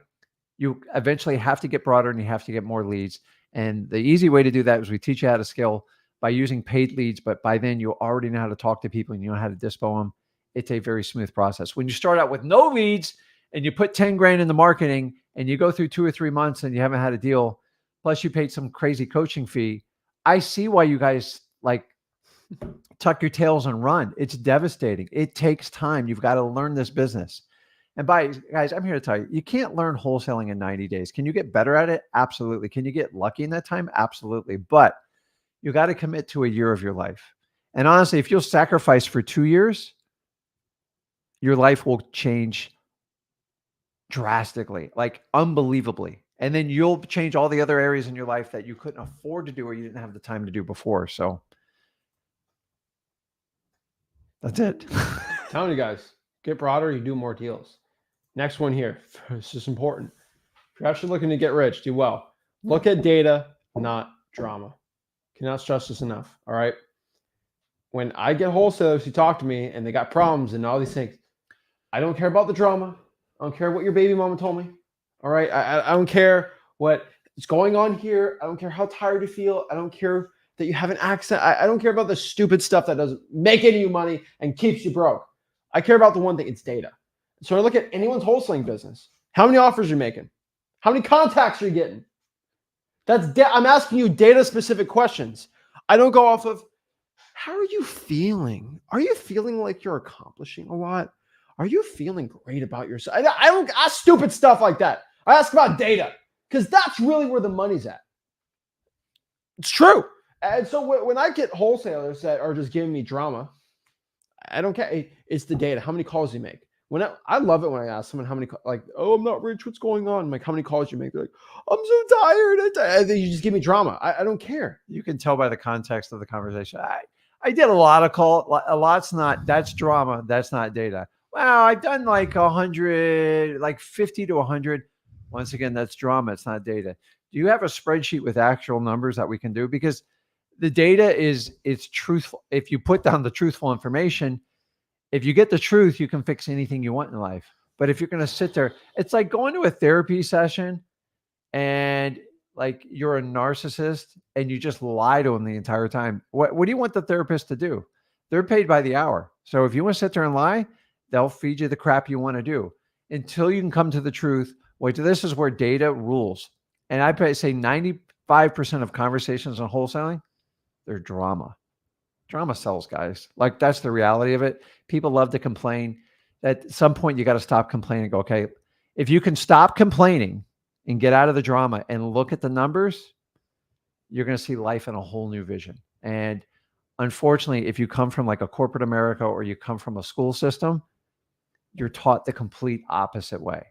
you eventually have to get broader and you have to get more leads. And the easy way to do that is we teach you how to scale by using paid leads, but by then you already know how to talk to people and you know how to dispo them. It's a very smooth process. When you start out with no leads and you put 10 grand in the marketing and you go through 2 or 3 months and you haven't had a deal, plus you paid some crazy coaching fee, I see why you guys like tuck your tails and run. It's devastating. It takes time. You've got to learn this business. And guys, I'm here to tell you, you can't learn wholesaling in 90 days. Can you get better at it? Absolutely. Can you get lucky in that time? Absolutely. But you got to commit to a year of your life. And honestly, if you'll sacrifice for 2 years, your life will change drastically, like unbelievably. And then you'll change all the other areas in your life that you couldn't afford to do or you didn't have the time to do before. So that's it. Telling you guys, get broader, you do more deals. Next one here. This is important. If you're actually looking to get rich, do well. Look at data, not drama. Cannot stress this enough. All right. When I get wholesalers who talk to me and they got problems and all these things, I don't care about the drama. I don't care what your baby mama told me. All right. I don't care what is going on here. I don't care how tired you feel. I don't care that you have an accent. I don't care about the stupid stuff that doesn't make any money and keeps you broke. I care about the one thing, it's data. So I look at anyone's wholesaling business. How many offers you're making? How many contacts are you getting? I'm asking you data-specific questions. I don't go off of, how are you feeling? Are you feeling like you're accomplishing a lot? Are you feeling great about yourself? I don't ask stupid stuff like that. I ask about data because that's really where the money's at. It's true. And so when I get wholesalers that are just giving me drama, I don't care. It's the data. How many calls you make? I love it when I ask someone how many, like, oh, I'm not rich. What's going on? I'm like, how many calls you make? They're like, I'm so tired. And then you just give me drama. I don't care. You can tell by the context of the conversation. I did a lot of call. A lot's not, that's drama. That's not data. Wow, I've done like 100, like 50 to 100. Once again, that's drama. It's not data. Do you have a spreadsheet with actual numbers that we can do? Because The data it's truthful. If you put down the truthful information, if you get the truth, you can fix anything you want in life. But if you're going to sit there, it's like going to a therapy session and like you're a narcissist and you just lie to them the entire time. What do you want the therapist to do? They're paid by the hour. So if you want to sit there and lie, they'll feed you the crap you want to do until you can come to the truth. Wait, this is where data rules. And I say 95% of conversations on wholesaling, they're drama. Drama sells, guys. Like that's the reality of it. People love to complain. At some point, you got to stop complaining and go, okay, if you can stop complaining and get out of the drama and look at the numbers, you're going to see life in a whole new vision. And unfortunately, if you come from like a corporate America or you come from a school system, you're taught the complete opposite way.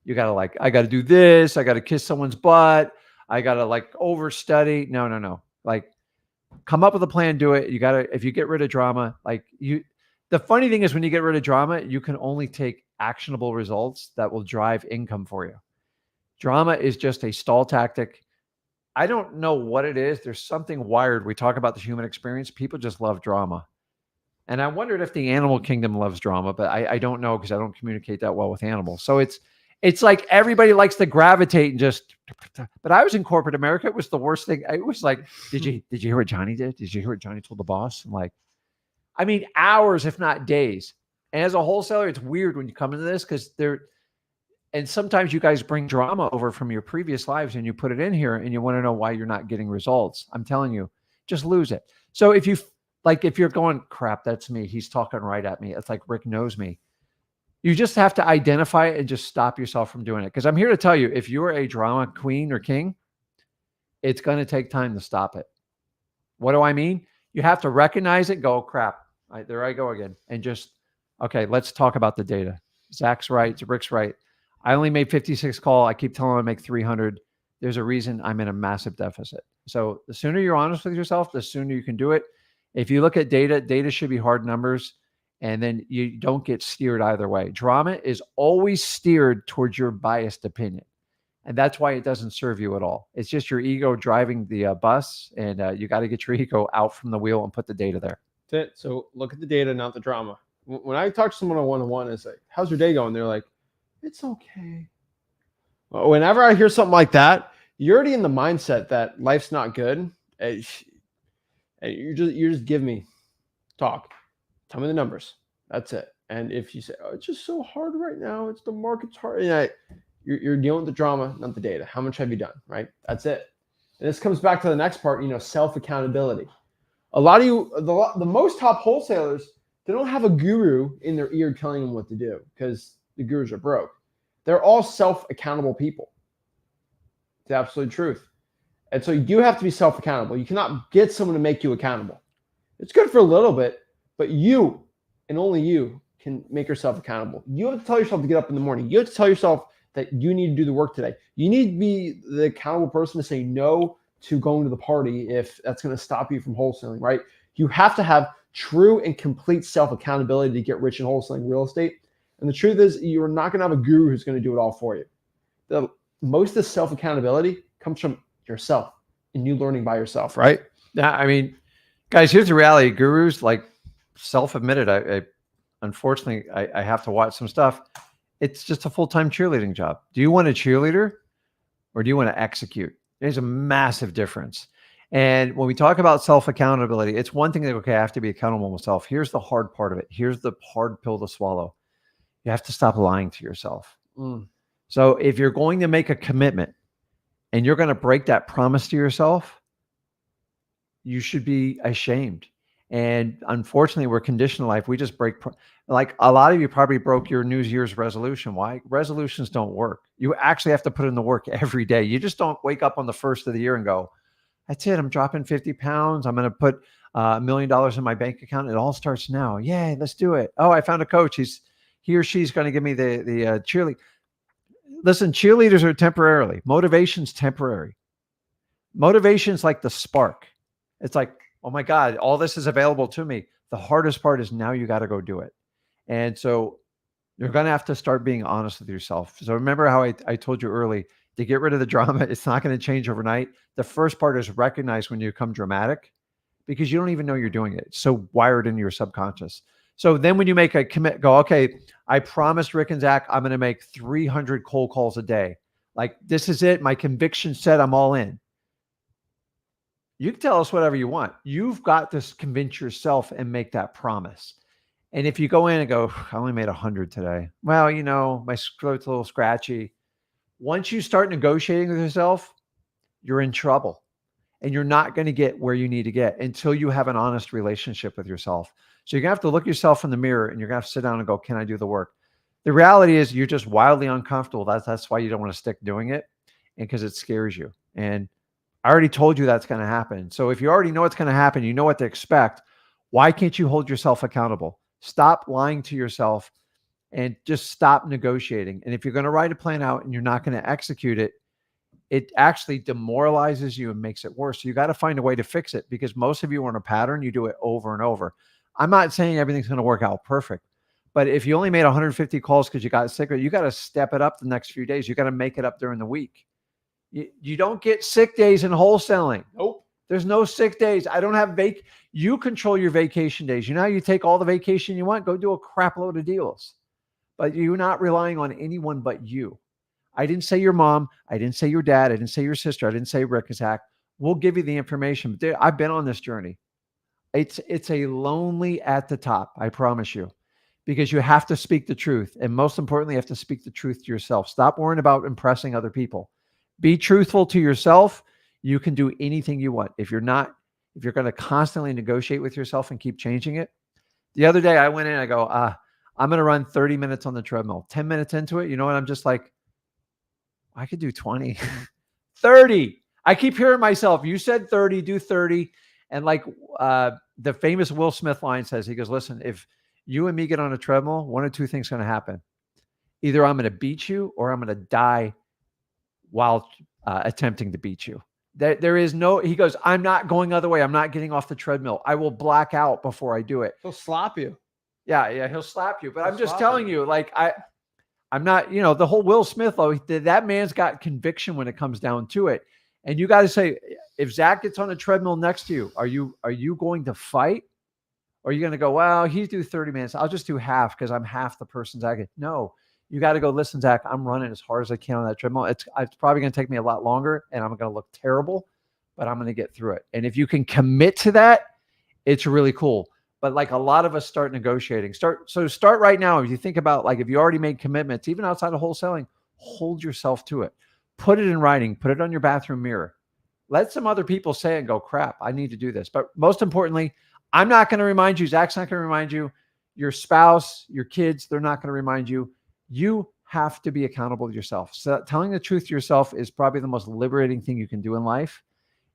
You got to like, I got to do this. I got to kiss someone's butt. I got to like overstudy. No. Like come up with a plan, do it. You got to, if you get rid of drama, the funny thing is when you get rid of drama, you can only take actionable results that will drive income for you. Drama is just a stall tactic. I don't know what it is. There's something wired. We talk about the human experience. People just love drama. And I wondered if the animal kingdom loves drama, but I don't know because I don't communicate that well with animals. So it's like everybody likes to gravitate and just, but I was in corporate America. It was the worst thing. It was like, did you hear what Johnny did? Did you hear what Johnny told the boss? And like, I mean, hours, if not days. And as a wholesaler, it's weird when you come into this because and sometimes you guys bring drama over from your previous lives and you put it in here and you want to know why you're not getting results. I'm telling you, just lose it. So if you're going, crap, that's me. He's talking right at me. It's like Rick knows me. You just have to identify it and just stop yourself from doing it. Because I'm here to tell you, if you're a drama queen or king, it's going to take time to stop it. What do I mean? You have to recognize it, go, crap, there I go again. And just, okay, let's talk about the data. Zach's right. Rick's right. I only made 56 calls. I keep telling him I make 300. There's a reason I'm in a massive deficit. So the sooner you're honest with yourself, the sooner you can do it. If you look at data should be hard numbers, and then you don't get steered either way. Drama is always steered towards your biased opinion. And that's why it doesn't serve you at all. It's just your ego driving the bus, and you got to get your ego out from the wheel and put the data there. That's it. So look at the data, not the drama. When I talk to someone on one-on-one, it's like, how's your day going? They're like, it's okay. Well, whenever I hear something like that, you're already in the mindset that life's not good. And you just give me talk. Tell me the numbers. That's it. And if you say, oh, it's just so hard right now, it's the market's hard. You're dealing with the drama, not the data. How much have you done? Right? That's it. And this comes back to the next part, self-accountability. A lot of you, the most top wholesalers, they don't have a guru in their ear telling them what to do because the gurus are broke. They're all self-accountable people. It's the absolute truth. And so you do have to be self-accountable. You cannot get someone to make you accountable. It's good for a little bit, but you and only you can make yourself accountable. You have to tell yourself to get up in the morning. You have to tell yourself that you need to do the work today. You need to be the accountable person to say no to going to the party if that's going to stop you from wholesaling, right? You have to have true and complete self-accountability to get rich in wholesaling real estate. And the truth is, you're not going to have a guru who's going to do it all for you. Most of the self-accountability comes from yourself and you learning by yourself, right? Yeah, I mean, guys, here's the reality. Gurus, like self-admitted, I unfortunately, I have to watch some stuff. It's just a full-time cheerleading job. Do you want a cheerleader or do you want to execute? There's a massive difference. And when we talk about self-accountability, it's one thing that, okay, I have to be accountable myself. Here's the hard part of it. Here's the hard pill to swallow. You have to stop lying to yourself. So if you're going to make a commitment and you're going to break that promise to yourself, you should be ashamed. And unfortunately, we're conditioned in life. We just break, like a lot of you probably broke your New Year's resolution. Why? Resolutions don't work. You actually have to put in the work every day. You just don't wake up on the first of the year and go, that's it. I'm dropping 50 pounds. I'm going to put $1 million in my bank account. It all starts now. Yay, let's do it. Oh, I found a coach. He or she's going to give me the cheerlead. Listen, cheerleaders are temporarily. Motivation's temporary. Motivation's like the spark. It's like, oh my God, all this is available to me. The hardest part is now you got to go do it. And so you're going to have to start being honest with yourself. So remember how I told you early, to get rid of the drama, it's not going to change overnight. The first part is recognize when you become dramatic because you don't even know you're doing it. It's so wired into your subconscious. So then when you make a commit, go, okay, I promised Rick and Zach, I'm going to make 300 cold calls a day. Like, this is it. My conviction said I'm all in. You can tell us whatever you want. You've got to convince yourself and make that promise. And if you go in and go, I only made 100 today. Well, you know, my throat's a little scratchy. Once you start negotiating with yourself, you're in trouble. And you're not going to get where you need to get until you have an honest relationship with yourself. So you're going to have to look yourself in the mirror and you're going to have to sit down and go, can I do the work? The reality is you're just wildly uncomfortable. That's why you don't want to stick doing it, and because it scares you. And I already told you that's going to happen. So if you already know what's going to happen, you know what to expect. Why can't you hold yourself accountable? Stop lying to yourself and just stop negotiating. And if you're going to write a plan out and you're not going to execute it, it actually demoralizes you and makes it worse. So you got to find a way to fix it, because most of you are in a pattern. You do it over and over. I'm not saying everything's going to work out perfect, but if you only made 150 calls because you got sick, you got to step it up the next few days. You got to make it up during the week. You don't get sick days in wholesaling. Nope. There's no sick days. I don't have you control your vacation days. You know how you take all the vacation you want? Go do a crap load of deals. But you're not relying on anyone but you. I didn't say your mom. I didn't say your dad. I didn't say your sister. I didn't say Rick and Zach. We'll give you the information. But I've been on this journey. It's a lonely at the top, I promise you, because you have to speak the truth. And most importantly, you have to speak the truth to yourself. Stop worrying about impressing other people. Be truthful to yourself. You can do anything you want. If you're going to constantly negotiate with yourself and keep changing it. The other day I went in, I go, I'm going to run 30 minutes on the treadmill. 10 minutes into it, you know what? I'm just like, I could do 20, 30. I keep hearing myself, you said 30, do 30. And like the famous Will Smith line says, he goes, listen, if you and me get on a treadmill, one of two things going to happen. Either I'm going to beat you or I'm going to die while attempting to beat you. There is no, he goes, I'm not going other way. I'm not getting off the treadmill. I will black out before I do it. He'll slap you. Yeah, he'll slap you. But I'm just telling you, like, I'm not, the whole Will Smith, that man's got conviction when it comes down to it. And you got to say, if Zach gets on a treadmill next to you, are you going to fight? Or are you going to go, well, he's do 30 minutes. I'll just do half because I'm half the person Zach is. No, you got to go, listen, Zach, I'm running as hard as I can on that treadmill. It's probably going to take me a lot longer and I'm going to look terrible, but I'm going to get through it. And if you can commit to that, it's really cool. But like a lot of us start negotiating. Start right now. If you think about, like, if you already made commitments, even outside of wholesaling, hold yourself to it. Put it in writing. Put it on your bathroom mirror. Let some other people say it and go, crap, I need to do this. But most importantly, I'm not going to remind you. Zach's not going to remind you. Your spouse, your kids, they're not going to remind you. You have to be accountable to yourself. So telling the truth to yourself is probably the most liberating thing you can do in life.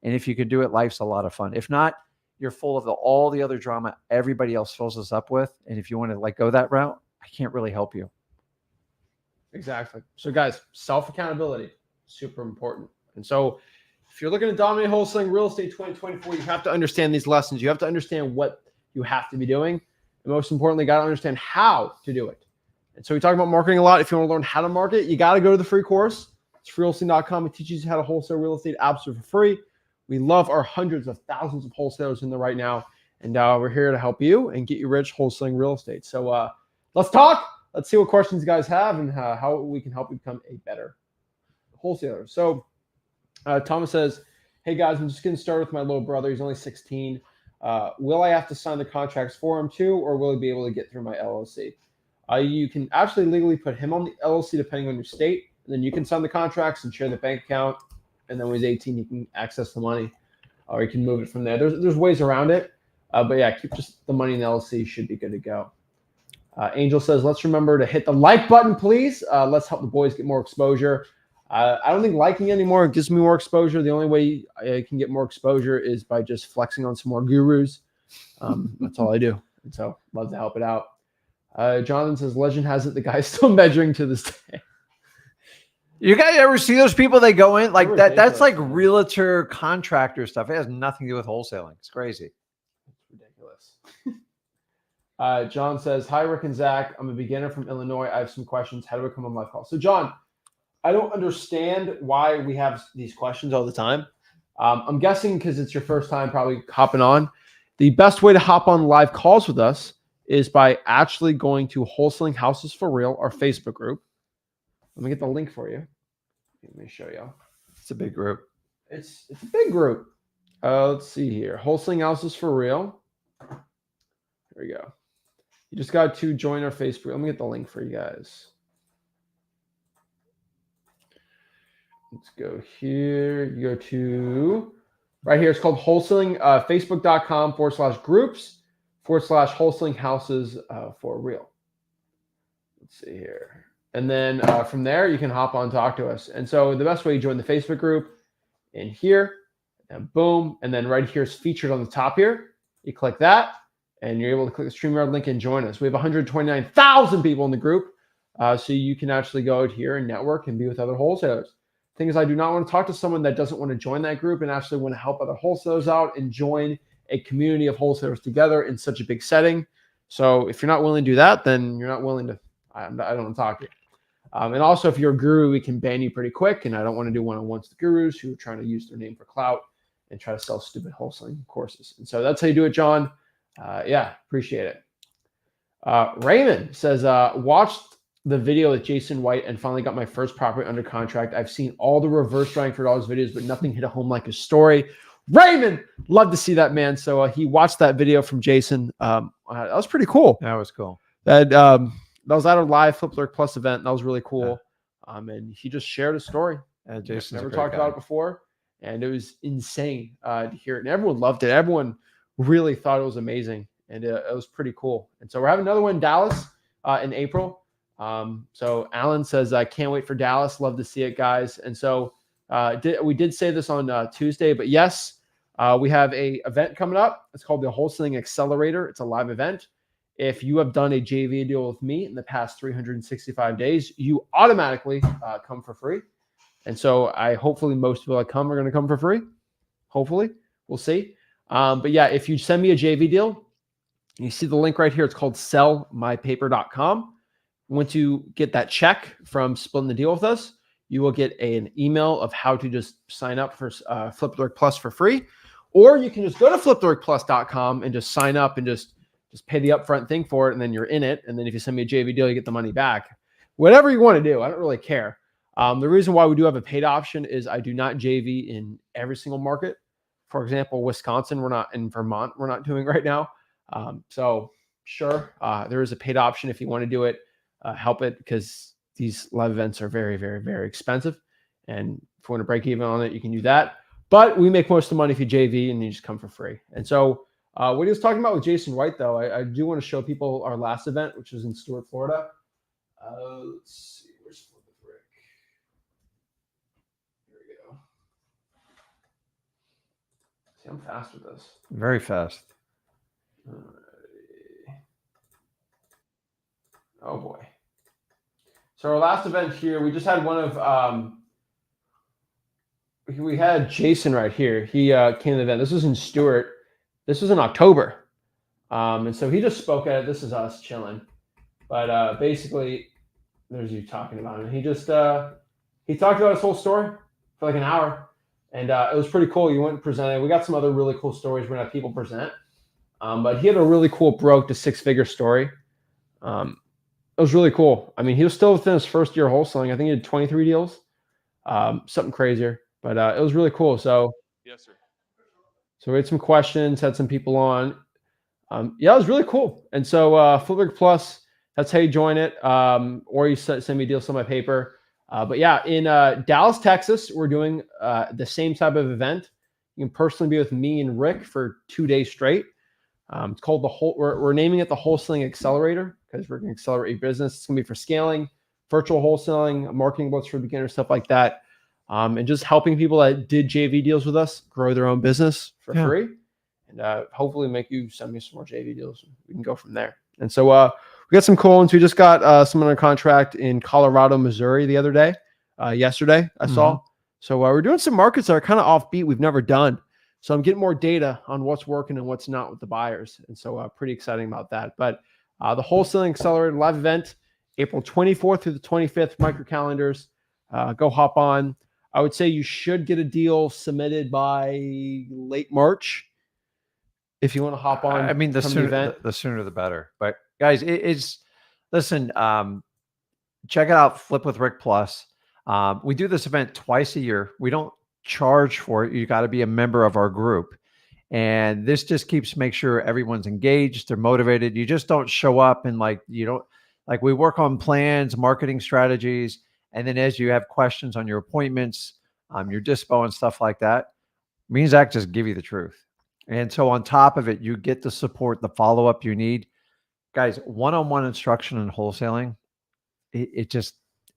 And if you can do it, life's a lot of fun. If not, you're full of all the other drama everybody else fills us up with. And if you want to go that route, I can't really help you. Exactly. So guys, self-accountability, super important. And so if you're looking to dominate wholesaling real estate 2024, you have to understand these lessons. You have to understand what you have to be doing. And most importantly, you got to understand how to do it. And so we talk about marketing a lot. If you want to learn how to market, you got to go to the free course. It's freewholesaling.com. It teaches you how to wholesale real estate absolutely for free. We love our hundreds of thousands of wholesalers in there right now. And we're here to help you and get you rich wholesaling real estate. So let's talk. Let's see what questions you guys have and how we can help you become a better wholesaler. So Thomas says, hey guys, I'm just getting started with my little brother. He's only 16. Will I have to sign the contracts for him too, or will he be able to get through my LLC? You can actually legally put him on the LLC depending on your state. And then you can sign the contracts and share the bank account. And then when he's 18, he can access the money, or you can move it from there. There's ways around it. But yeah, keep just the money in the LLC, should be good to go. Angel says, let's remember to hit the like button, please. Let's help the boys get more exposure. I don't think liking anymore gives me more exposure. The only way I can get more exposure is by just flexing on some more gurus. That's all I do. And so love to help it out. Jonathan says, legend has it the guy's still measuring to this day. You guys ever see those people, they go in like that? That's like realtor contractor stuff. It has nothing to do with wholesaling. It's crazy. It's ridiculous. John says, hi, Rick and Zach. I'm a beginner from Illinois. I have some questions. How do I come on live call? So John, I don't understand why we have these questions all the time. I'm guessing because it's your first time probably hopping on. The best way to hop on live calls with us is by actually going to Wholesaling Houses for Real, our Facebook group. Let me get the link for you. Let me show you. It's a big group. It's a big group. Let's see here. Wholesaling Houses for Real. There we go. You just got to join our Facebook. Let me get the link for you guys. Let's go here. You go to right here. It's called Wholesaling, facebook.com/groups/wholesaling houses for real. Let's see here. And then from there, you can hop on, talk to us. And so the best way you join the Facebook group in here, and boom. And then right here is featured on the top here. You click that, and you're able to click the StreamYard link and join us. We have 129,000 people in the group. So you can actually go out here and network and be with other wholesalers. Thing is, I do not want to talk to someone that doesn't want to join that group and actually want to help other wholesalers out and join a community of wholesalers together in such a big setting. So if you're not willing to do that, then you're not willing to, I don't want to talk to you. And also, if you're a guru, we can ban you pretty quick. And I don't want to do one-on-ones with gurus who are trying to use their name for clout and try to sell stupid wholesaling courses. And so that's how you do it, John. Yeah, appreciate it. Raymond says, watched the video with Jason White and finally got my first property under contract. I've seen all the reverse Frankfurt all his videos, but nothing hit a home like his story. Raymond, love to see that, man. So he watched that video from Jason. That was pretty cool. That was cool. That was at a live Flip Lurk Plus event. That was really cool. And he just shared a story. Jason's never talked about it before, and it was insane to hear it. And everyone loved it. Everyone really thought it was amazing, and it was pretty cool. And so we're having another one in Dallas in April. So Alan says, I can't wait for Dallas. Love to see it, guys. And so we did say this on Tuesday, but yes, we have a event coming up. It's called the Wholesaling Accelerator. It's a live event. If you have done a JV deal with me in the past 365 days, you automatically come for free. And so hopefully most people that come are going to come for free. Hopefully, we'll see. But yeah, if you send me a JV deal, you see the link right here. It's called sellmypaper.com. Once you get that check from splitting the deal with us, you will get an email of how to just sign up for Flip Lurk Plus for free. Or you can just go to fliplurkplus.com and just sign up and just pay the upfront thing for it, and then you're in it. And then if you send me a JV deal, you get the money back. Whatever you want to do, I don't really care. The reason why we do have a paid option is I do not JV in every single market. For example, Wisconsin, we're not in Vermont, we're not doing right now. So sure, there is a paid option if you want to do it. Help it, because these live events are very, very, very expensive. And if you want to break even on it, you can do that. But we make most of the money if you JV and you just come for free. And so what he was talking about with Jason White, though, I do want to show people our last event, which was in Stuart, Florida. Let's see, where's Flip the Brick? Here we go. See, I'm fast with this. Very fast. Oh boy. So our last event here, we just had one of, we had Jason right here. He came to the event. This was in Stuart. This was in October. And so he just spoke at it. This is us chilling. But basically, there's you talking about him. He just, he talked about his whole story for like an hour. And it was pretty cool. You went and presented. We got some other really cool stories we're going to have people present. But he had a really cool broke to six-figure story. It was really cool. I mean, he was still within his first year of wholesaling. I think he had 23 deals, something crazier, but it was really cool. So, yes, sir. So we had some questions, had some people on. Yeah, it was really cool. And so Flip Lurk Plus, that's how you join it. Or you send me a deal, sell my paper. But yeah, in Dallas, Texas, we're doing the same type of event. You can personally be with me and Rick for 2 days straight. It's called we're naming it the Wholesaling Accelerator, because we're going to accelerate your business. It's going to be for scaling, virtual wholesaling, marketing books for beginners, stuff like that. And just helping people that did JV deals with us grow their own business for free. And hopefully make you send me some more JV deals. We can go from there. And so we got some cool ones. We just got someone under contract in Colorado, Missouri the other day. Yesterday, I saw. So we're doing some markets that are kind of offbeat we've never done. So I'm getting more data on what's working and what's not with the buyers. And so pretty exciting about that. But the Wholesaling Accelerator live event, April 24th through the 25th, micro calendars. Go hop on. I would say you should get a deal submitted by late March if you want to hop on. I mean, the come to the sooner event. the sooner the better. But guys, it's listen. Check it out, Flip with Rick Plus. We do this event twice a year. We don't charge for it. You got to be a member of our group. And this just keeps make sure everyone's engaged, they're motivated. You just don't show up and like you don't like we work on plans, marketing strategies, and then as you have questions on your appointments, your dispo and stuff like that, me and Zach just give you the truth. And so on top of it, you get the support, the follow-up you need. Guys, one-on-one instruction in wholesaling, it just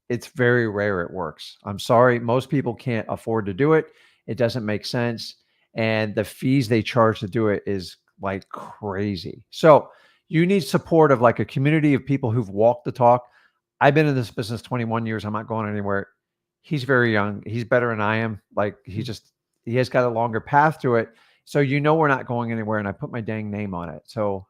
it's very rare it works. I'm sorry, most people can't afford to do it. It doesn't make sense, and the fees they charge to do it is like crazy. So you need support of like a community of people who've walked the talk. I've been in this business 21 years. I'm not going anywhere. He's very young. He's better than I am. Like he has got a longer path to it. So we're not going anywhere, and I put my dang name on it. So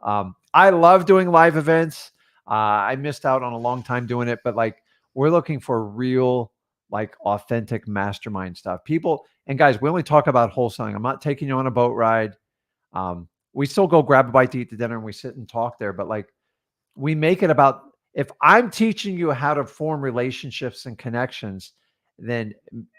I love doing live events. I missed out on a long time doing it, but like we're looking for real, like authentic mastermind stuff. People, and guys, we only talk about wholesaling. I'm not taking you on a boat ride. We still go grab a bite to eat the dinner and we sit and talk there, but like we make it about, if I'm teaching you how to form relationships and connections, then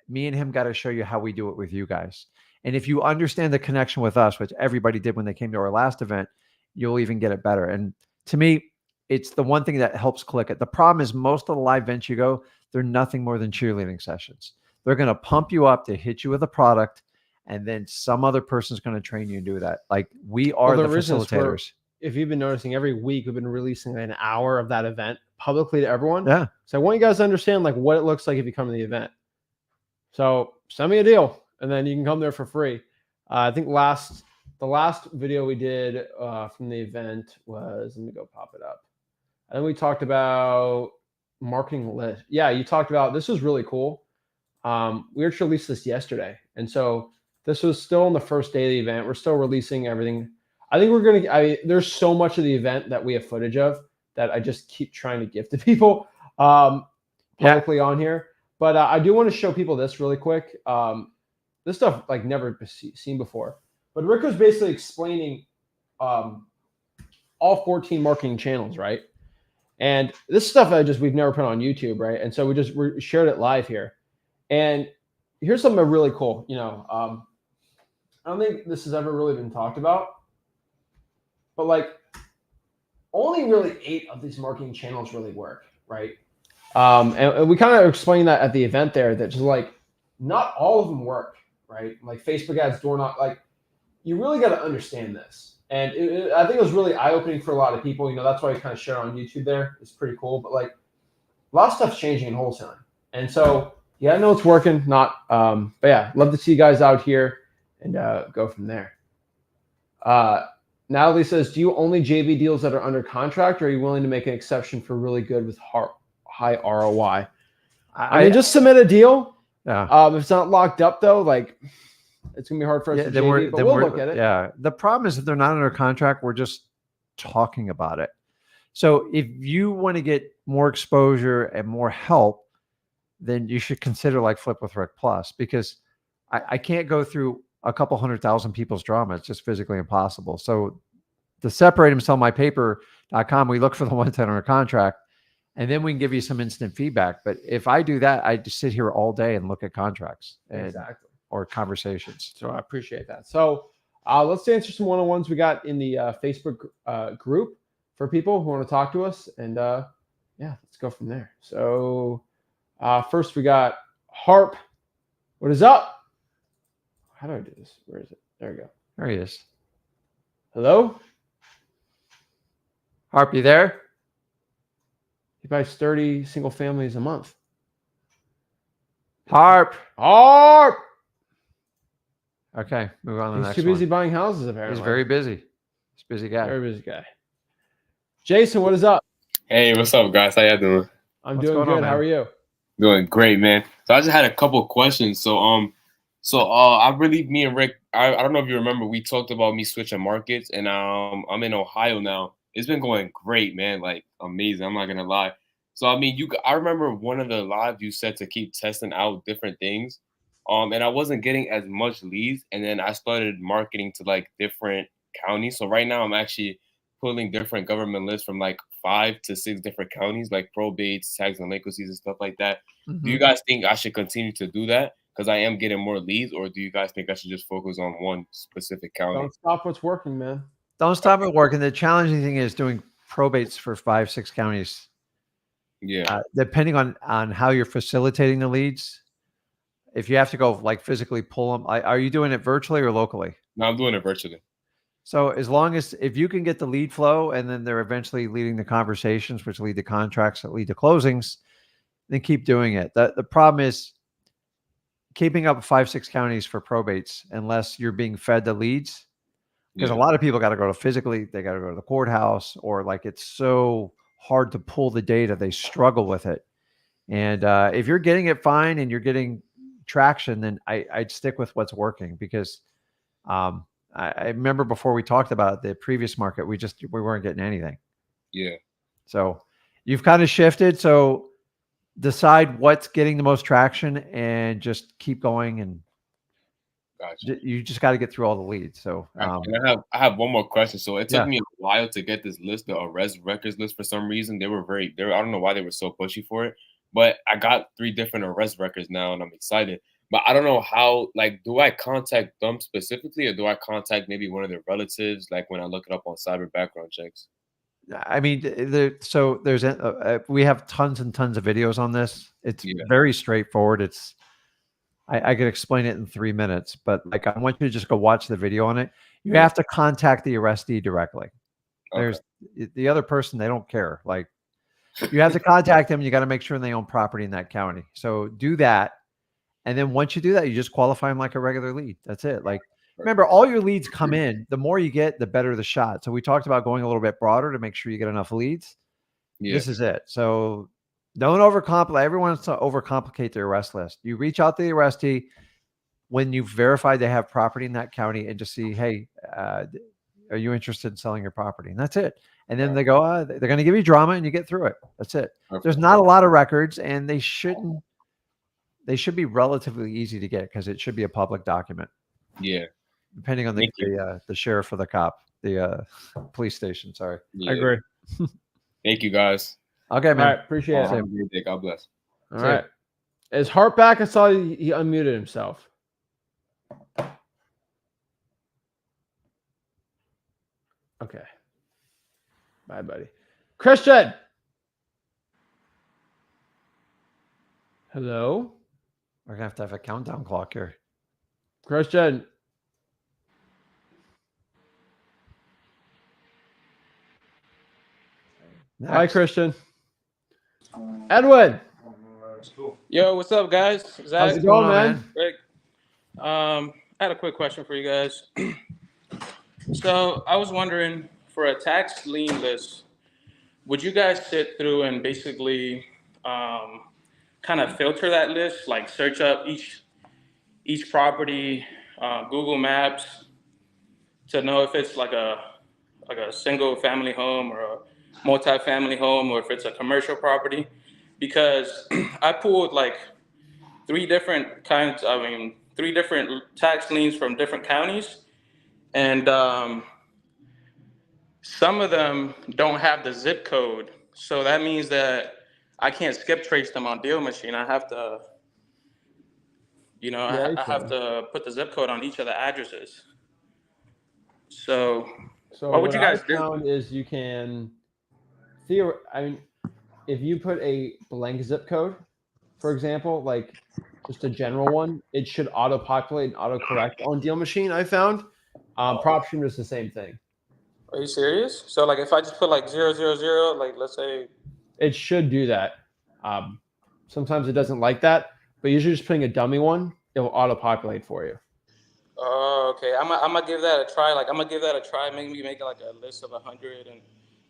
me and him got to show you how we do it with you guys. And if you understand the connection with us, which everybody did when they came to our last event, you'll even get it better. And to me, it's the one thing that helps click it. The problem is most of the live events you go, they're nothing more than cheerleading sessions. They're going to pump you up to hit you with a product, and then some other person's going to train you and do that. Like we are the facilitators. If you've been noticing, every week we've been releasing an hour of that event publicly to everyone. Yeah. So I want you guys to understand like what it looks like if you come to the event. So send me a deal, and then you can come there for free. I think the last video we did from the event was, let me go pop it up. And then we talked about marketing list. Yeah, you talked about, this was really cool. We actually released this yesterday. And so this was still on the first day of the event. We're still releasing everything. I think there's so much of the event that we have footage of that I just keep trying to give to people publicly on here. But I do want to show people this really quick. This stuff like never seen before. But Rick was basically explaining all 14 marketing channels, right? And this stuff we've never put on YouTube, right? And so we shared it live here. And here's something really cool. I don't think this has ever really been talked about, but like only really 8 of these marketing channels really work, right? And we kind of explained that at the event there, that just like not all of them work, right? Like Facebook ads, door knock, like you really got to understand this. And I think it was really eye-opening for a lot of people. That's why I kind of shared on YouTube there. It's pretty cool. But like a lot of stuff's changing in wholesaling. And so, yeah, I know it's working. But yeah, love to see you guys out here and go from there. Natalie says, do you only JV deals that are under contract, or are you willing to make an exception for really good with high ROI? I mean, just submit a deal. Yeah. If it's not locked up, though, like it's going to be hard for us to JV, but we'll look at it. Yeah. The problem is if they're not under contract, we're just talking about it. So if you want to get more exposure and more help, then you should consider like Flip with Rick Plus, because I can't go through a couple 100,000 people's drama. It's just physically impossible. So to separate them, sellmypaper.com, we look for the ones that are under contract, and then we can give you some instant feedback. But if I do that, I just sit here all day and look at contracts or conversations. So I appreciate that. So let's answer some one-on-ones we got in the Facebook group for people who want to talk to us. And yeah, let's go from there. So first we got Harp. What is up? How do I do this? Where is it? There we go. There he is. Hello? Harp, you there? He buys 30 single families a month. Harp. Okay, move on to the next one. He's too busy buying houses, apparently. He's very busy. He's a busy guy. Very busy guy. Jason, what is up? Hey, what's up, guys? How y'all doing? I'm doing good. How are you? Doing great, man. So I just had a couple of questions. So me and Rick, I don't know if you remember, we talked about me switching markets, and I'm in Ohio now. It's been going great, man. Like amazing. I'm not gonna lie. So I mean, I remember one of the lives you said to keep testing out different things. And I wasn't getting as much leads. And then I started marketing to like different counties. So right now I'm actually pulling different government lists from like 5 to 6 different counties, like probates, tax delinquencies, and stuff like that. Do you guys think I should continue to do that because I am getting more leads, or do you guys think I should just focus on one specific county? Don't stop what's working, man. Don't stop it working. The challenging thing is doing probates for 5, 6 counties. Yeah. Depending on how you're facilitating the leads. If you have to go like physically pull them, are you doing it virtually or locally? No, I'm doing it virtually. So as long as if you can get the lead flow and then they're eventually leading the conversations, which lead to contracts that lead to closings, then keep doing it. The problem is keeping up 5, 6 counties for probates unless you're being fed the leads. Because a lot of people got to go to physically, they got to go to the courthouse, or like it's so hard to pull the data, they struggle with it. And if you're getting it fine and you're getting traction, then I'd stick with what's working because I remember before we talked about the previous market, we weren't getting anything. Yeah. So you've kind of shifted. So decide what's getting the most traction and just keep going. And Gotcha. you just got to get through all the leads. So and I have one more question. So it took me a while to get this list, the arrest records list. For some reason, I don't know why they were so pushy for it, but I got 3 different arrest records now, and I'm excited. But I don't know how, like, do I contact them specifically, or do I contact maybe one of their relatives, like when I look it up on cyber background checks? I mean, we have tons and tons of videos on this. It's very straightforward. I could explain it in 3 minutes, but like I want you to just go watch the video on it. You have to contact the arrestee directly. There's the other person, they don't care. Like you have to contact them. You got to make sure they own property in that county. So do that. And then once you do that, you just qualify them like a regular lead. That's it. Like, remember, all your leads come in. The more you get, the better the shot. So we talked about going a little bit broader to make sure you get enough leads. Yeah. This is it. So don't overcomplicate. Everyone wants to overcomplicate their arrest list. You reach out to the arrestee when you've verified they have property in that county and just see, hey, are you interested in selling your property? And that's it. And then they go, they're going to give you drama and you get through it. That's it. There's not a lot of records, and they should be relatively easy to get because it should be a public document. Yeah. Depending on the sheriff or the cop, the police station. Sorry. I agree. Thank you, guys. Okay, man. All right, appreciate it. God bless. All right. Is Hart back? I saw he unmuted himself. Okay. Bye, buddy. Christian. Hello. We're gonna have to have a countdown clock here. Christian. Next. Hi, Christian. Edwin. Yo, what's up, guys? Zach, how's it going, man? Rick. I had a quick question for you guys. So I was wondering, for a tax lien list, would you guys sit through and basically kind of filter that list, like search up each property, Google Maps, to know if it's like a single family home or a multi-family home, or if it's a commercial property? Because I pulled like 3 different tax liens from different counties, and some of them don't have the zip code. So that means that I can't skip trace them on Deal Machine. I have to, I have to put the zip code on each of the addresses. So what would you guys do? Is you can, if you put a blank zip code, for example, like just a general one, it should auto-populate and auto-correct on Deal Machine, I found. PropStream is the same thing. Are you serious? So like if I just put like 000, like let's say. It should do that. Sometimes it doesn't like that, but usually just putting a dummy one, it will auto-populate for you. Oh, okay. I'm gonna give that a try. Maybe make like a list of 100 and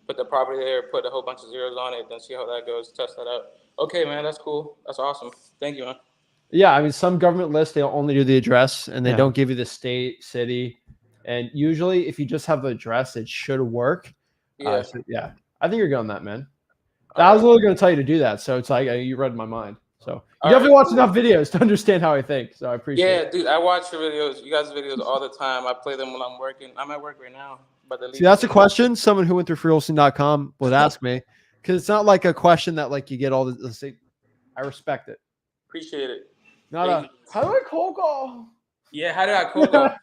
put the property there, put a whole bunch of zeros on it, then see how that goes, test that out. Okay, man, that's cool. That's awesome. Thank you, man. Yeah, I mean, some government lists, they'll only do the address and they don't give you the state, city. And usually if you just have the address, it should work. Yeah. I think you're good on that, man. I was literally going to tell you to do that. So it's like, you read my mind. So you All definitely right, watch cool. enough videos to understand how I think. So I appreciate Yeah, it. dude, I watch your videos, you guys' videos all the time. I play them when I'm working. I'm at work right now, but the See, that's a question someone who went through freehosting.com would ask me, because it's not like a question that like you get all the same. I respect it. Appreciate it. Not Thank a you. how do I cold call? Yeah, how did I cold call?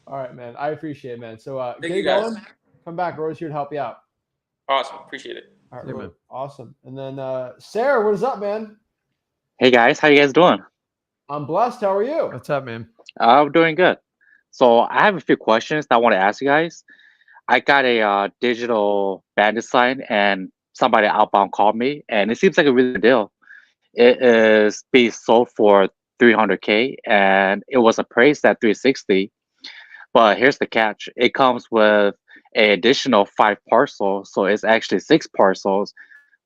All right, man. I appreciate it, man. So Thank get you, guys. going. Come back. Roy's here to help you out. Awesome. Appreciate it. All right, Yeah, Roy. man. Awesome. And then Sarah, what is up, man? Hey guys, how you guys doing? I'm blessed. How are you? What's up, man? I'm doing good. So I have a few questions that I want to ask you guys. I got a digital bandit sign, and somebody outbound called me, and it seems like a really good deal. It is being sold for 300K, and it was appraised at 360. But here's the catch: it comes with an additional 5 parcels, so it's actually 6 parcels.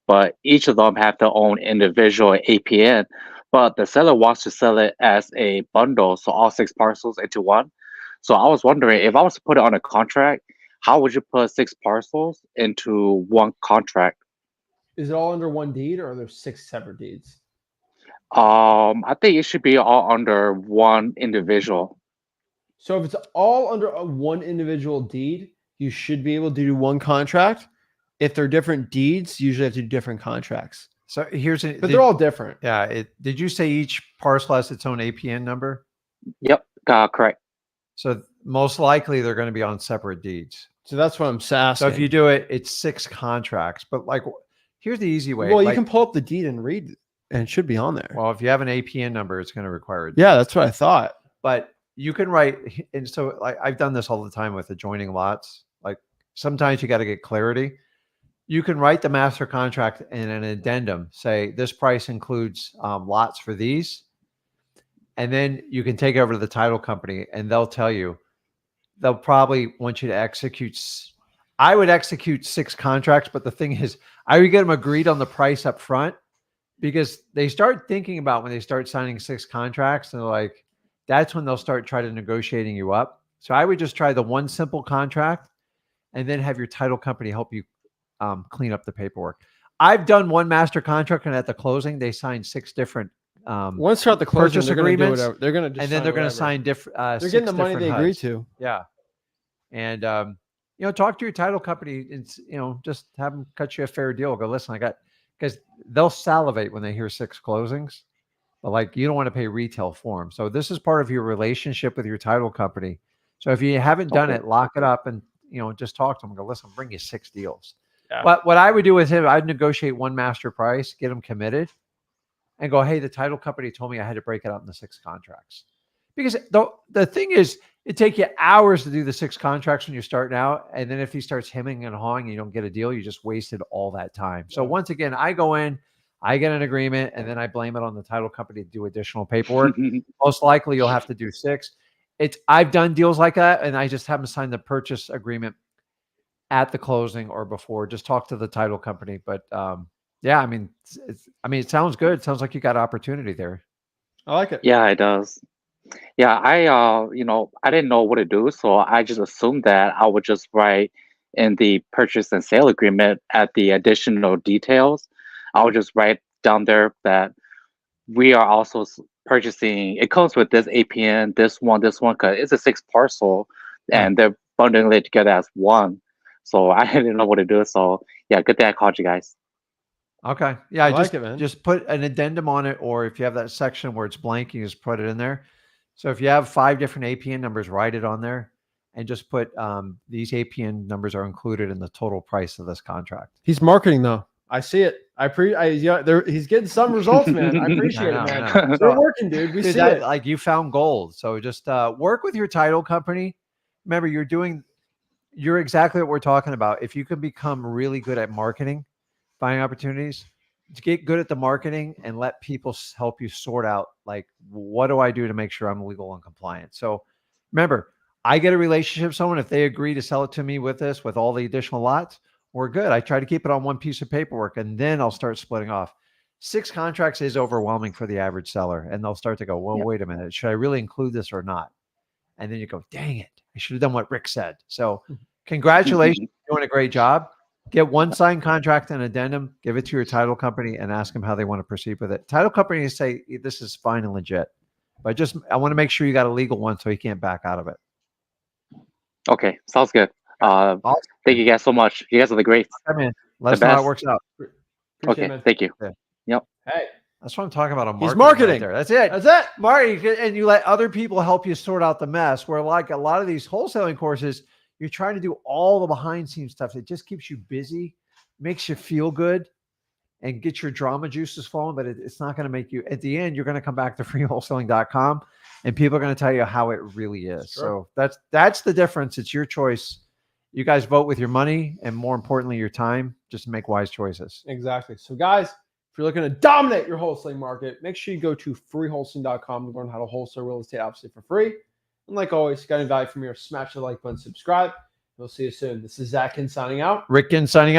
But each of them have their own individual APN. But the seller wants to sell it as a bundle, so all 6 parcels into one. So I was wondering, if I was to put it on a contract, how would you put 6 parcels into one contract? Is it all under one deed, or are there 6 separate deeds? I think it should be all under one individual. So if it's all under one individual deed, you should be able to do one contract. If they're different deeds, you usually have to do different contracts. So here's But they're all different. Yeah. Did you say each parcel has its own APN number? Yep, correct. So most likely they're going to be on separate deeds. So that's what I'm asking. So if you do it, it's 6 contracts. But like, here's the easy way. well, you Like, can pull up the deed and read, and it should be on there. well, if you have an APN number, it's going to require it. Yeah, that's what I thought. But you can write, and so like I've done this all the time with adjoining lots. Like sometimes you got to get clarity. You can write the master contract in an addendum, say this price includes lots for these. And then you can take it over to the title company and they'll tell you, they'll probably want you to execute. I would execute 6 contracts, but the thing is, I would get them agreed on the price up front, because they start thinking about when they start signing 6 contracts, and they're like, that's when they'll start trying to negotiating you up. So I would just try the one simple contract and then have your title company help you clean up the paperwork. I've done one master contract, and at the closing, they signed 6 different Once they're at the closing, purchase they're going to do agreements, whether they're going to just and then they're going to sign different. They're getting the money they agreed to. Yeah, and you know, talk to your title company and just have them cut you a fair deal. Go, listen, I got, because they'll salivate when they hear 6 closings, but like you don't want to pay retail for them. So this is part of your relationship with your title company. So if you haven't done it, lock it up and just talk to them. Go, listen, I'll bring you 6 deals. Yeah. But what I would do with him, I'd negotiate one master price, get him committed, and go, hey, the title company told me I had to break it up into 6 contracts. Because the thing is, it take you hours to do the 6 contracts when you're starting out. And then if he starts hemming and hawing and you don't get a deal, you just wasted all that time. So once again, I go in, I get an agreement, and then I blame it on the title company to do additional paperwork. Most likely you'll have to do 6. I've done deals like that, and I just haven't signed the purchase agreement at the closing or before. Just talk to the title company. But yeah, I mean, it sounds good. It sounds like you got opportunity there. I like it. Yeah, it does. Yeah, I didn't know what to do, so I just assumed that I would just write in the purchase and sale agreement at the additional details. I would just write down there that we are also purchasing. It comes with this APN, this one, because it's a 6 parcel, and they're bundling it together as one. So I didn't know what to do. So yeah, good thing I called you guys. Okay. Yeah, I like it, man. Just put an addendum on it, or if you have that section where it's blank, you just put it in there. So if you have 5 different APN numbers, write it on there and just put these APN numbers are included in the total price of this contract. He's marketing though. I see it. He's getting some results, man. I appreciate it, man. They're working, dude. We see it. Like you found gold. So just work with your title company. Remember, you're exactly what we're talking about. If you can become really good at marketing, finding opportunities, to get good at the marketing and let people help you sort out, like, what do I do to make sure I'm legal and compliant? So remember, I get a relationship with someone. If they agree to sell it to me with all the additional lots, we're good. I try to keep it on one piece of paperwork, and then I'll start splitting off. 6 contracts is overwhelming for the average seller. And they'll start to go, well, wait a minute. Should I really include this or not? And then you go, dang it, I should have done what Rick said. So congratulations, you're doing a great job. Get one signed contract and addendum, give it to your title company, and ask them how they want to proceed with it. Title companies say this is fine and legit, but I want to make sure you got a legal one so he can't back out of it. Okay, sounds good. Awesome. Thank you guys so much. You guys are the greats. I mean, let us know how it works out. Appreciate it, Okay, man. thank you. Yeah. Yep. Hey, That's what I'm talking about. On he's marketing. marketing. Right there. That's it. That's it. Marketing, and you let other people help you sort out the mess. Where like a lot of these wholesaling courses, you're trying to do all the behind scenes stuff. It just keeps you busy, makes you feel good, and get your drama juices flowing. But it's not going to make you. At the end, you're going to come back to freewholesaling.com, and people are going to tell you how it really is. Sure. So that's the difference. It's your choice. You guys vote with your money, and more importantly, your time. Just make wise choices. Exactly. So, guys, if you're looking to dominate your wholesaling market, make sure you go to freewholesaling.com to learn how to wholesale real estate, obviously for free. And like always, if you got any value from here, smash the like button, subscribe. We'll see you soon. This is Zach Ginn signing out. Rick Ginn signing out.